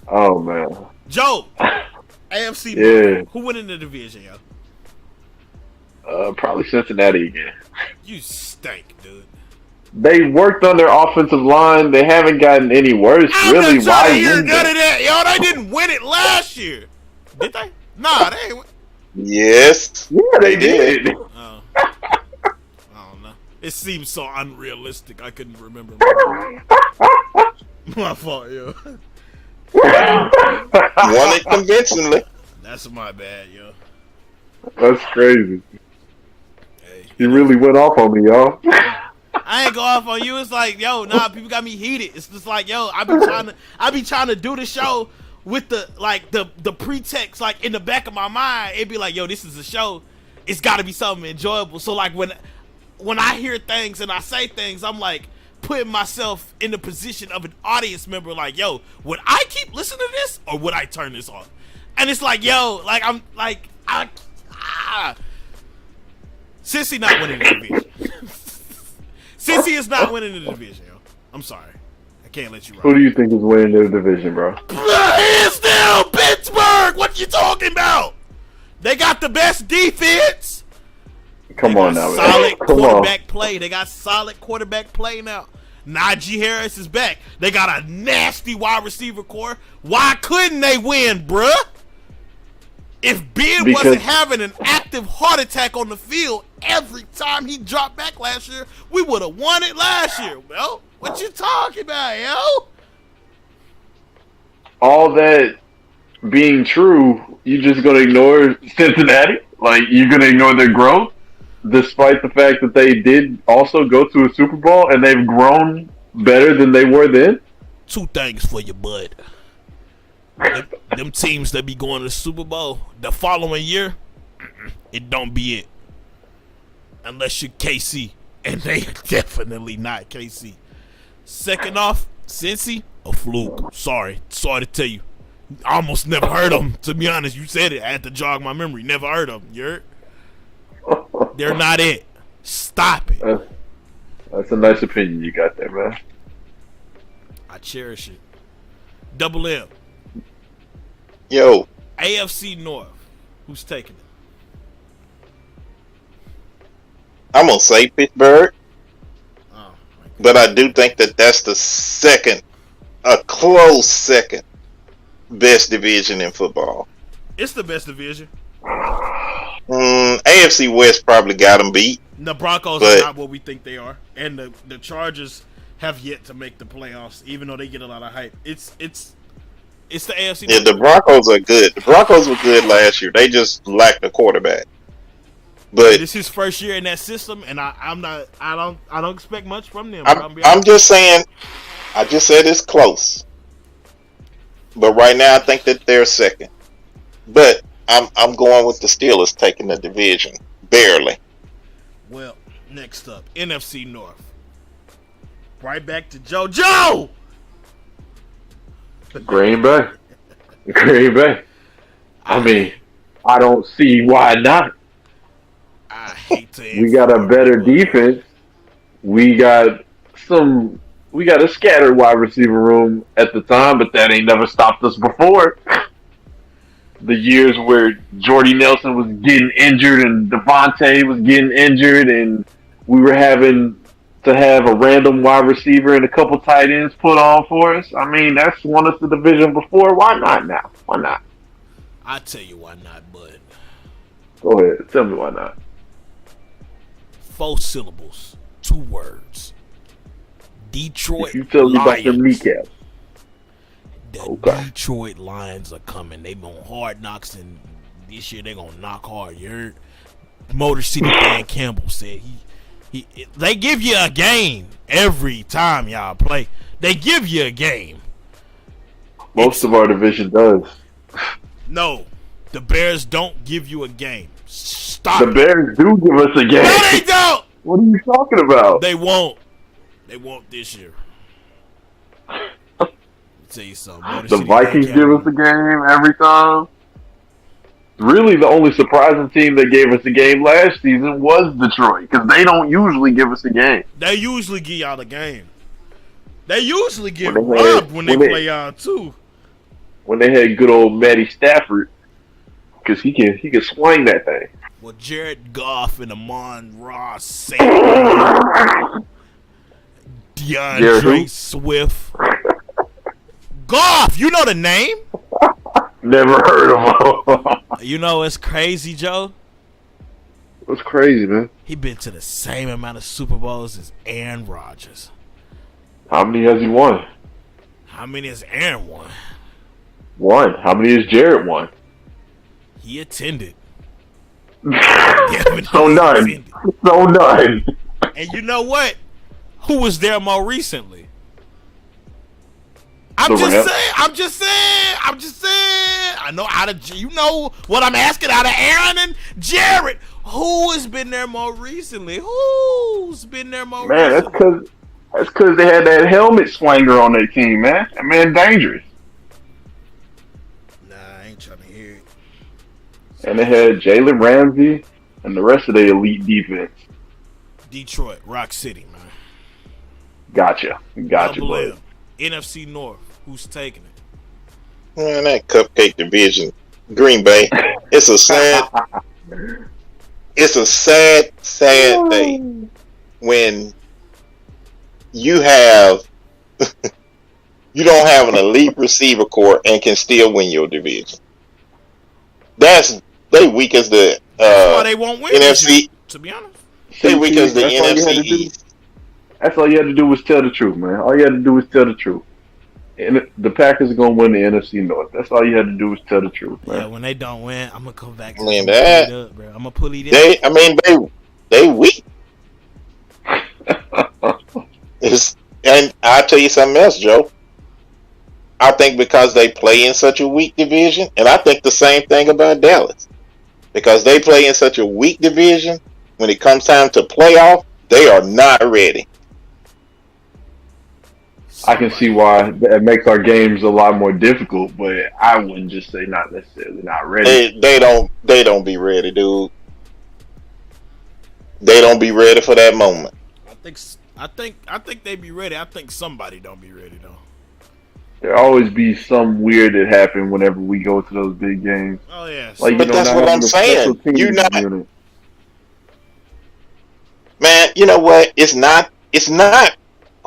Oh man. Joe, AFC. Yeah. Who went in the division, yo? Probably Cincinnati again. You stink, dude. They worked on their offensive line. They haven't gotten any worse. I'm Really, not trying why to hear win none they? of that, yo. They didn't win it last year, did they? Nah, they ain't. Yes. Yeah, they did. Oh. I don't know. It seems so unrealistic. I couldn't remember. My fault, yo. Won it convincingly. That's my bad, yo. That's crazy. Hey. He really went off on me, y'all. I ain't go off on you. It's like, yo, nah, people got me heated. It's just like, yo, I be trying to do the show with the pretext, like in the back of my mind. It'd be like, yo, this is a show. It's got to be something enjoyable. So like when I hear things and I say things, I'm like putting myself in the position of an audience member. Like, yo, would I keep listening to this or would I turn this off? And it's like, yo, like I'm like Cincy not winning the division. Cincy is not winning the division, yo. I'm sorry. I can't let you run. Who do you think is winning their division, bro? Hands down, Pittsburgh! What you talking about? They got the best defense. Come on now, man. Solid Come on. quarterback play. They got solid quarterback play now. Najee Harris is back. They got a nasty wide receiver core. Why couldn't they win, bruh? If Ben wasn't having an active heart attack on the field every time he dropped back last year, we would have won it last year, yo. What you talking about, yo? All that being true, you just gonna ignore Cincinnati? Like, you're gonna ignore their growth? Despite the fact that they did also go to a Super Bowl and they've grown better than they were then? Two things for you, bud. Them teams that be going to the Super Bowl the following year, it don't be it. Unless you're KC. And they are definitely not KC. Second off, Cincy, a fluke. Sorry to tell you. I almost never heard of them, to be honest. You said it. I had to jog my memory. Never heard of them. You heard? They're not it. Stop it. That's a nice opinion you got there, man. I cherish it. Double M. Yo, AFC North. Who's taking it? I'm gonna say Pittsburgh, Oh, but I do think that that's a close second best division in football. it's the best division. AFC West probably got them beat. The Broncos But- are not what we think they are, and the Chargers have yet to make the playoffs, even though they get a lot of hype. It's the AFC. Yeah, the Broncos are good. The Broncos were good last year. They just lacked a quarterback. But This is his first year in that system, and I don't expect much from them. I'm just saying. I just said it's close. But right now, I think that they're second. But I'm going with the Steelers taking the division barely. Well, next up, NFC North. Right back to Joe. Joe. Green Bay. Green Bay. I mean, I don't see why not. I hate to. We got a better defense. We got a scattered wide receiver room at the time, but that ain't never stopped us before. The years where Jordy Nelson was getting injured and Devontae was getting injured and we were having to have a random wide receiver and a couple tight ends put on for us. I mean, that's won us the division before. Why not now? Why not? I tell you why not, bud. Go ahead. Tell me why not. 4 syllables, 2 words. Detroit If you tell me about them Lions. kneecaps. The Okay. Detroit Lions are coming. They've been hard knocks, and this year they're gonna knock hard. You heard? Motor City Dan Campbell said they give you a game every time y'all play. They give you a game. Most of our division does. No, the Bears don't give you a game. Stop. The Bears do give us a game. No, they don't. What are you talking about? They won't. They won't this year. tell you something. Motor The City Vikings ain't give us a game every time. Really, the only surprising team that gave us a game last season was Detroit, because they don't usually give us a game. They usually give y'all the game. They usually get When they robbed had- when they when they- play y'all too. When they had good old Matty Stafford, because he can swing that thing. Well, Jared Goff and Amon Ross, St. Jared DeAndre who? Swift. Goff, you know the name? Never heard of him. You know it's crazy, Joe. It's crazy, man. He been to the same amount of Super Bowls as Aaron Rodgers. How many has he won? How many has Aaron won? One. How many has Jared won? He attended. So none. So none. And you know what? Who was there more recently? I'm The just Rams. saying. I'm just saying. I know out of you know what I'm asking out of Aaron and Jared. Who has been there more recently? Who's been there more Man, recently? that's because they had that helmet swanger on their team, man. That man dangerous. Nah, I ain't trying to hear it. And they had Jalen Ramsey and the rest of the elite defense. Detroit, Rock City, man. Gotcha, Double bud. M. NFC North. Who's taking it? Man, that cupcake division, Green Bay. It's a sad day when you have you don't have an elite receiver corps and can still win your division. They weak as the That's why they won't win. NFC. To be honest. They weak as the That's all you had NFC to do. East. That's all you had to do was tell the truth, man. All you had to do was tell the truth. And the Packers are gonna win the NFC North. That's all you had to do was tell the truth, man. Yeah, when they don't win, I'm gonna come back to Man, pull that- it up, bro. I'm gonna pull it up. They weak. And I'll tell you something else, Joe. I think because they play in such a weak division, and I think the same thing about Dallas. Because they play in such a weak division, when it comes time to playoff, they are not ready. I can see why that makes our games a lot more difficult, but I wouldn't just say not necessarily not ready. They don't be ready, dude. They don't be ready for that moment. I think they be ready. I think somebody don't be ready though. There always be some weird that happen whenever we go to those big games. Oh yes. Like, But that's not what having I'm a saying. special teams You're not- unit. Man, you know what? It's not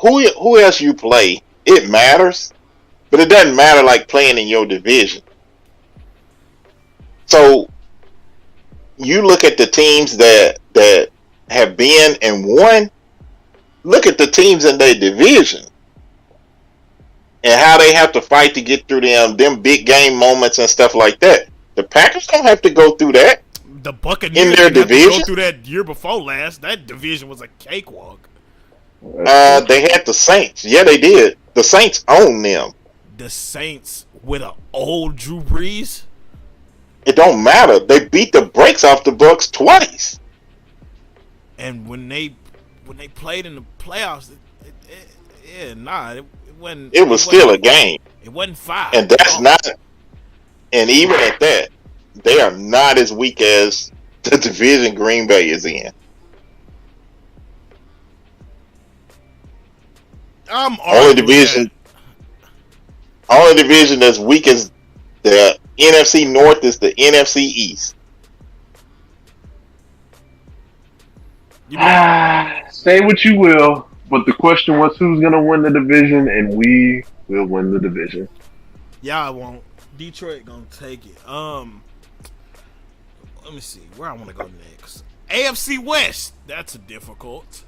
who else you play. It matters, but it doesn't matter like playing in your division. So you look at the teams that have been and won. Look at the teams in their division and how they have to fight to get through them big game moments and stuff like that. The Packers don't have to go through that. The Buccaneers in their didn't have to division? go through that year before last. That division was a cakewalk. They had the Saints. Yeah, they did. The Saints own them. The Saints with an old Drew Brees. It don't matter. They beat the brakes off the Bucks twice. And when they played in the playoffs, it wasn't. It was still a game, It wasn't 5. and that's not. And even at that, they are not as weak as the division Green Bay is in. I'm Only arguing division that's weak as the NFC North is the NFC East. Say what you will, but the question was who's going to win the division, and we will win the division. Y'all won't. Detroit gonna take it. Let me see where I want to go next. AFC West. That's a difficult.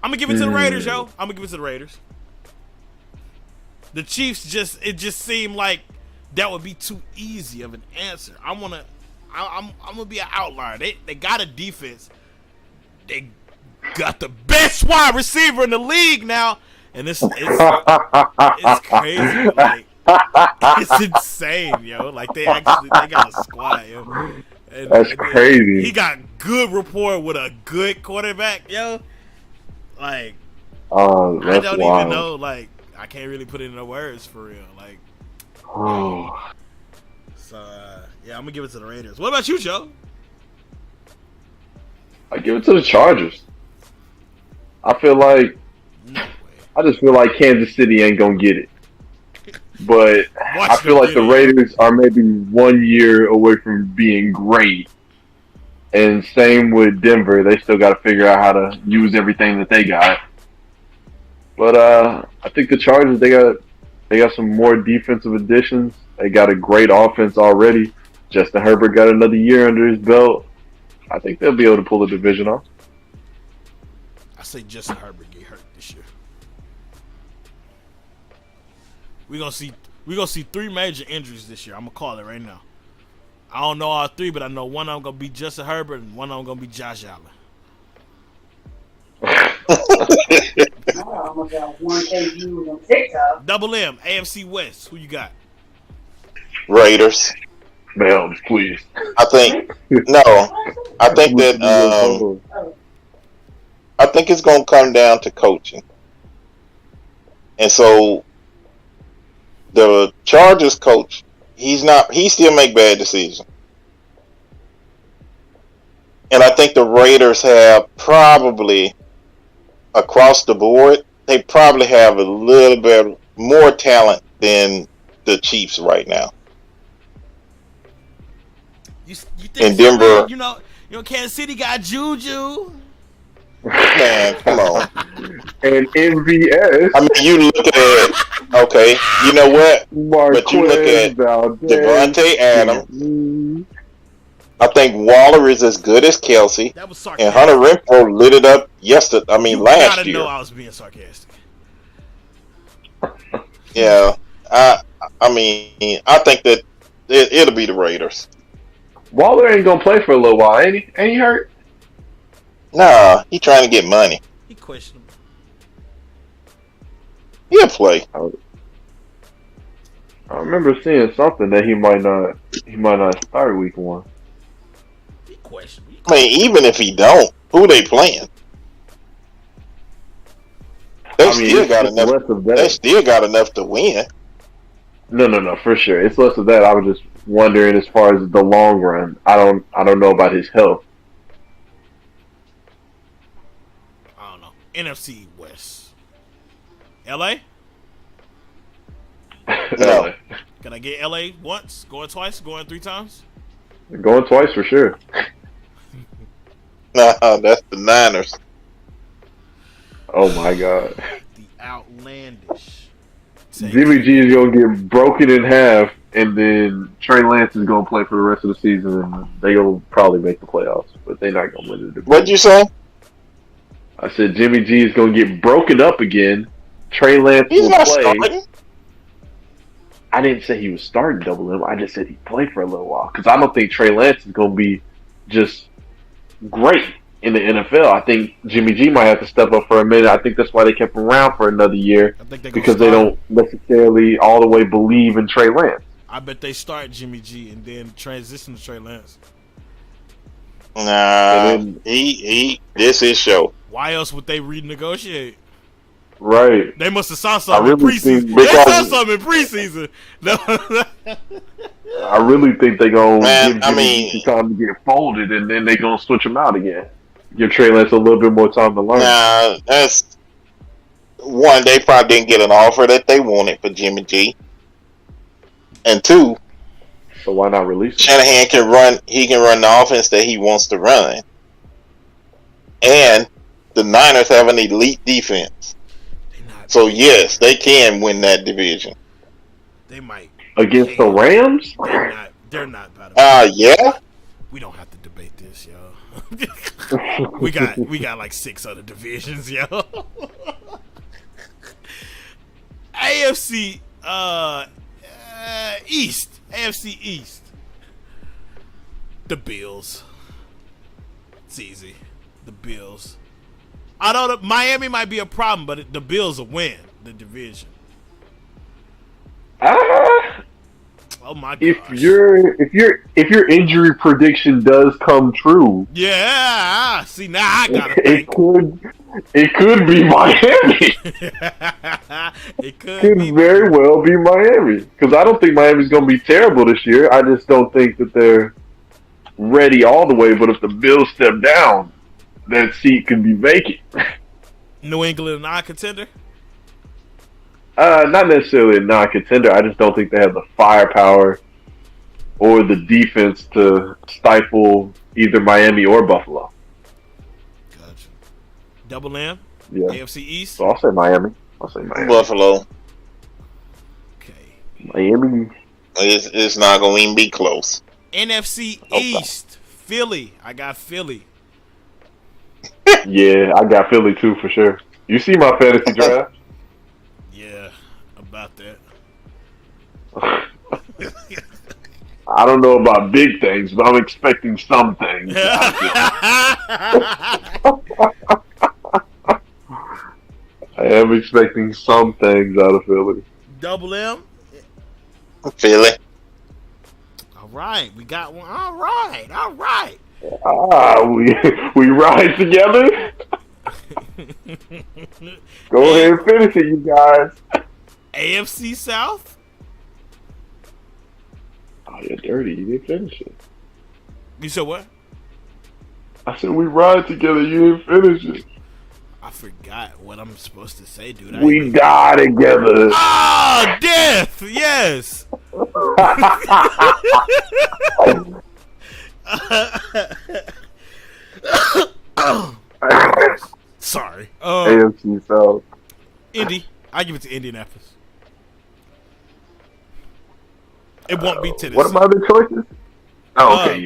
I'm gonna give it to the Raiders, yo. I'm gonna give it to the Raiders. The Chiefs it just seemed like that would be too easy of an answer. I'm gonna be an outlier. They got a defense. They got the best wide receiver in the league now, and it's crazy. Like, it's insane, yo. Like they got a squad, yo. That's crazy. He got good rapport with a good quarterback, yo. Like I That's don't wild. even know. Like, I can't really put it into words for real. Like, Oh, so yeah, I'm gonna give it to the Raiders. What about you, Joe? I give it to the Chargers. I feel like No way. I just feel like Kansas City ain't gonna get it. But I Watch feel them like the get it. Raiders are maybe 1 year away from being great. And same with Denver, they still got to figure out how to use everything that they got. But I think the Chargers they got some more defensive additions. They got a great offense already. Justin Herbert got another year under his belt. I think they'll be able to pull the division off. I say Justin Herbert get hurt this year. We're gonna see 3 major injuries this year. I'm gonna call it right now. I don't know all 3, but I know one of them gonna be Justin Herbert and one of them gonna be Josh Allen. I almost got 1K views on TikTok. Double M, AFC West. Who you got? Raiders. Ma'am, please. I think I think that I think it's gonna come down to coaching. And so the Chargers coach, he still make bad decisions. And I think the Raiders have probably across the board, they probably have a little bit more talent than the Chiefs right now. You think In Denver, you know Kansas City got Juju. man, come on. And MVS. I mean, you look at okay, you know what? But you look at Devontae Adams. I think Waller is as good as Kelsey, That was and sarcastic. Hunter Renfro lit it up yesterday. I mean, You last gotta year. know I was being sarcastic. Yeah, I mean, I think that it'll be the Raiders. Waller ain't gonna play for a little while, ain't he? Ain't he hurt? Nah, he trying to get money. He questionable. He'll play. I remember seeing something that he might not start week 1. He questionable. I mean, even if he don't, who they playing? They still got it's enough. less of that. They still got enough to win. No, for sure. It's less of that. I was just wondering as far as the long run. I don't know about his health. I don't know. NFC West. LA? No. Can I get LA once? Going twice? Going 3 times? Going twice for sure. Nah, that's the Niners. Oh my God. The outlandish. Jimmy G is gonna get broken in half, and then Trey Lance is gonna play for the rest of the season, and they'll probably make the playoffs, but they're not gonna win the division. What'd you say? I said Jimmy G is gonna get broken up again. Trey Lance He's will not play. starting. I didn't say he was starting double M. I just said he'd play for a little while because I don't think Trey Lance is gonna be just great in the NFL. I think Jimmy G might have to step up for a minute. I think that's why they kept him around for another year, I think because they don't necessarily all the way believe in Trey Lance. I bet they start Jimmy G and then transition to Trey Lance. Nah, And then- he. This is show. Why else would they renegotiate? Right. They must have saw something in really preseason. think- They saw because- something in preseason. No. I really think they're going Man, to give I Jimmy mean- G some time to get folded, and then they're going to switch him out again. Give Trey Lance a little bit more time to learn. Nah, that's one. They probably didn't get an offer that they wanted for Jimmy G. And 2, So why not release him? Shanahan can run. He can run the offense that he wants to run. And the Niners have an elite defense. So yes, they can win that division. They might. Against the Rams? They're not better. Yeah. We don't have to debate this, yo. we got like 6 other divisions, yo. AFC East. AFC East. The Bills. It's easy. The Bills. I know Miami might be a problem, but the Bills will win the division. Oh my gosh. If your injury prediction does come true, Yeah. See, now I gotta it think. could be Miami. It could Could very well be Miami, because I don't think Miami's going to be terrible this year. I just don't think that they're ready all the way. But if the Bills step down, that seat could be vacant. New England non-contender? Not necessarily a non-contender. I just don't think they have the firepower or the defense to stifle either Miami or Buffalo. Gotcha. Double M? Yeah. AFC East? So I'll say Miami. Buffalo. Okay. Miami. It's not going to even be close. NFC East. Philly. I got Philly. Yeah, I got Philly too for sure. You see my fantasy draft? Yeah, about that. I don't know about big things, but I'm expecting some things. I am expecting some things out of Philly. Double M? Philly. All right, we got one. All right. We ride together. Go ahead and finish it, you guys. AFC South? Oh, you're dirty. You didn't finish it. You said what? I said we ride together. You didn't finish it. I forgot what I'm supposed to say, dude. We die together. Ah, death. Yes. Sorry. AFC South. Indy. I give it to Indianapolis. It won't be Tennessee. What about the choices? Oh, okay,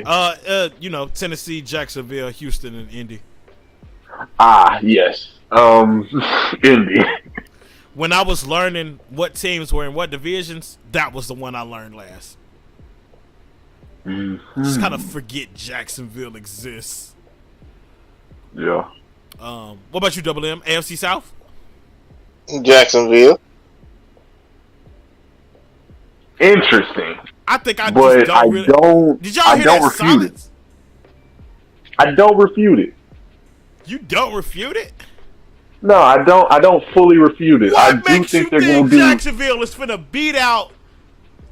yeah. Tennessee, Jacksonville, Houston, and Indy. Ah, yes. Indy. When I was learning what teams were in what divisions, that was the one I learned last. Mm-hmm. Just kind of forget Jacksonville exists. Yeah. What about you, Double M? AFC South? Jacksonville. Interesting. I think I but just don't really... don't. Did y'all I hear don't that refute silence? it. I don't refute it. You don't refute it? No, I don't. I don't fully refute it. What I do makes you think they're going think to be. Jacksonville is finna beat out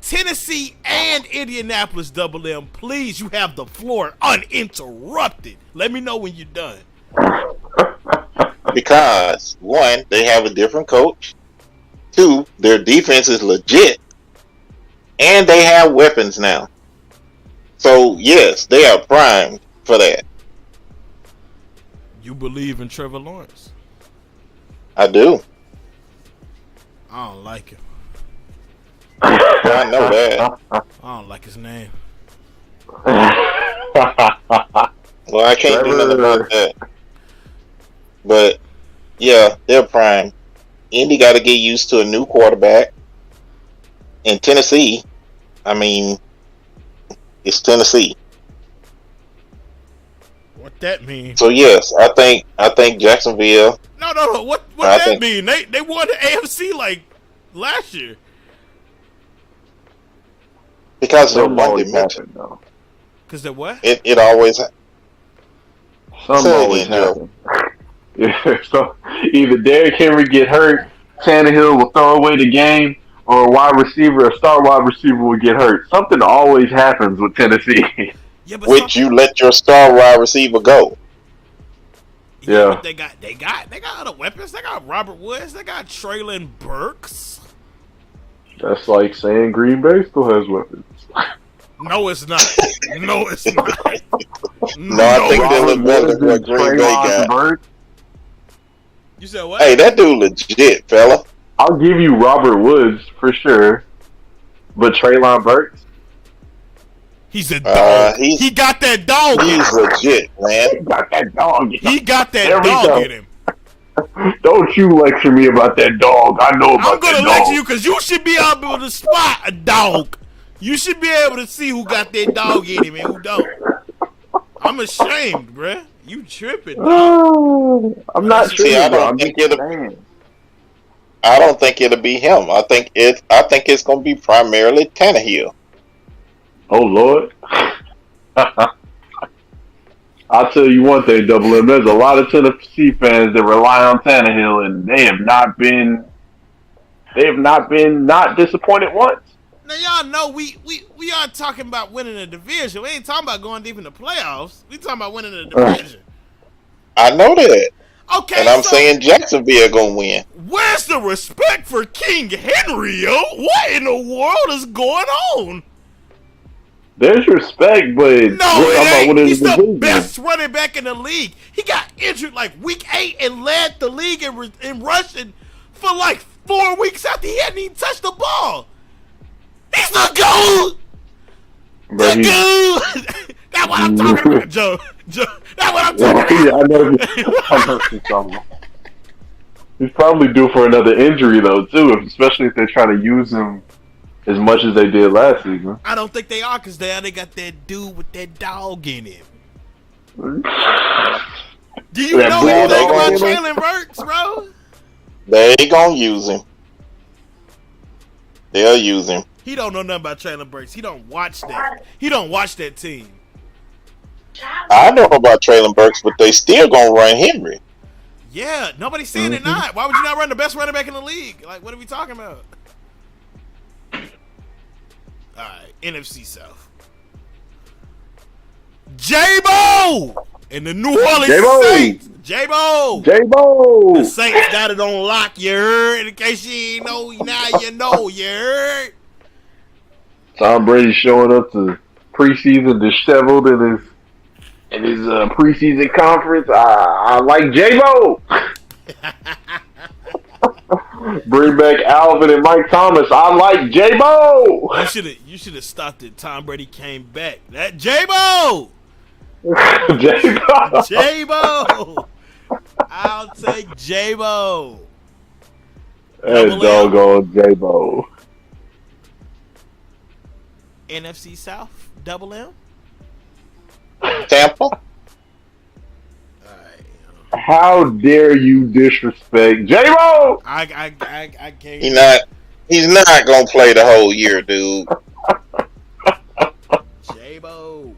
Tennessee and Indianapolis, Double M? Please, you have the floor uninterrupted. Let me know when you're done. Because, one, they have a different coach. Two, their defense is legit. And they have weapons now. So, yes, they are primed for that. You believe in Trevor Lawrence? I do. I don't like him. I know that. I don't like his name. Well, I can't do nothing about that. But, yeah, they're primed. Indy got to get used to a new quarterback. In Tennessee, I mean, it's Tennessee. What that mean? So yes, I think Jacksonville. No. What that mean? They won the AFC like last year. Because they're one dimension. Because they're what? It always. Some always happen. Yeah, so either Derrick Henry get hurt, Tannehill will throw away the game, or a star wide receiver will get hurt. Something always happens with Tennessee. Yeah, but Which you let your star wide receiver go. Yeah. But they got other weapons. They got Robert Woods. They got Traylon Burks. That's like saying Green Bay still has weapons. No, it's not. No, it's not. No, I think they look better than what Green Bay got. You said what? Hey, that dude legit, fella. I'll give you Robert Woods for sure, but Traylon Burks? He's a dog. He got that dog in him. He's legit, man. He got that dog in him. He got that dog in him. Don't you lecture me about that dog. I know about that dog. I'm going to lecture you because you should be able to spot a dog. You should be able to see who got that dog in him and who don't. I'm ashamed, bruh. You tripping, dog. I'm not tripping, bro. I'm just saying. I don't think it'll be him. I think it's going to be primarily Tannehill. Oh Lord. I'll tell you one thing, Double M. There's a lot of Tennessee fans that rely on Tannehill, and they have not been not disappointed once. Now y'all know we aren't talking about winning a division. We ain't talking about going deep in the playoffs. We talking about winning a division. I know that. Okay, and I'm so saying Jacksonville gonna win. Where's the respect for King Henry, yo? What in the world is going on? There's respect, but no, it ain't. He's the best running back in the league. He got injured like week 8 and led the league in rushing for like 4 weeks after he hadn't even touched the ball. He's the GOAT! The GOAT! That's what I'm talking about, Joe. That's what I'm talking about. I know what you're talking about. He's probably due for another injury, though, too, especially if they're trying to use him as much as they did last season. I don't think they are, because they got that dude with that dog in him. Do you know anything about Traylon Burks, bro? They gonna use him. They'll use him. He don't know nothing about Traylon Burks. He don't watch that. He don't watch that team. I know about Traylon Burks, but they still gonna run Henry. Yeah, nobody's saying it not. Why would you not run the best running back in the league? Like, what are we talking about? Alright, NFC South. J-Bo! And the New Orleans Saints. J-Bo! J-Bo! The Saints got it on lock, you heard? In case you ain't know, now you know, you heard? Tom Brady showing up to preseason disheveled in his preseason conference. I like J-Bo. Bring back Alvin and Mike Thomas. I like J-Bo. You should have stopped it. Tom Brady came back. That J-Bo. J-Bo. J-Bo. I'll take J-Bo. That doggone J-Bo. NFC South, Double M. Tampa. How dare you disrespect J-Bo? I can't. He's not gonna play the whole year, dude. J-Bo.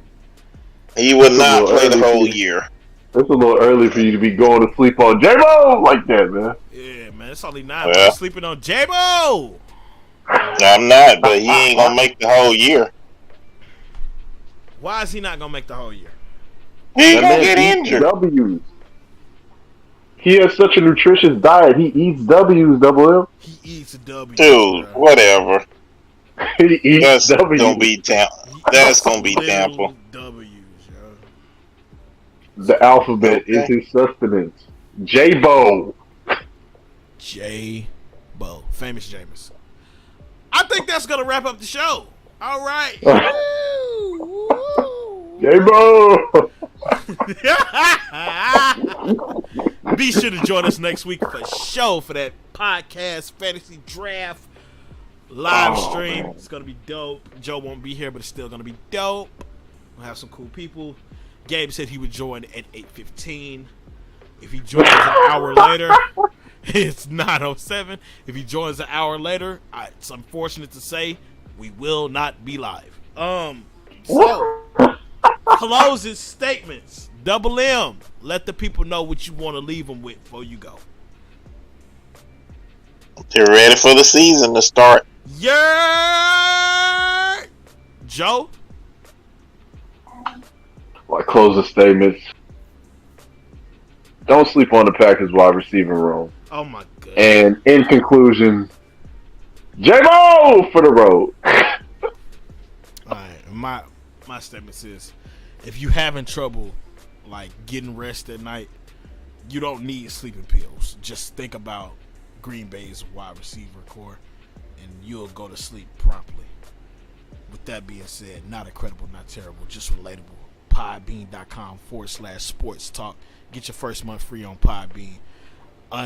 He would not play the whole year. It's a little early for you to be going to sleep on J-Bo like that, man. Yeah, man, it's only 9 months sleeping on J-Bo. I'm not, but he ain't gonna make the whole year. Why is he not gonna make the whole year? He ain't gonna get injured. W's. He has such a nutritious diet. He eats W's, Double M. He eats a W. Dude, bro. Whatever. He eats That's W's. Gonna be That's gonna be Tampa. W's, yo. The alphabet is his sustenance. J-Bo. J-Bo. Famous Jameis. I think that's gonna wrap up the show. All right. J-Bo. Be sure to join us next week for show for that podcast fantasy draft live stream. Man. It's gonna be dope. Joe won't be here, but it's still gonna be dope. We'll have some cool people. Gabe said he would join at 8:15. If he joins an hour later, it's 9:07. If he joins an hour later, it's unfortunate to say we will not be live. So closing statements. Double M, let the people know what you want to leave them with before you go. They're ready for the season to start. Yeah, Joe. My closing statements. Don't sleep on the Packers wide receiver room. Oh my god. And in conclusion, J-Bo for the road. Alright, my statement is, if you having trouble like getting rest at night, you don't need sleeping pills. Just think about Green Bay's wide receiver core and you'll go to sleep promptly. With that being said, not incredible, not terrible, just relatable. Podbean.com/sports talk. Get your first month free on Podbean.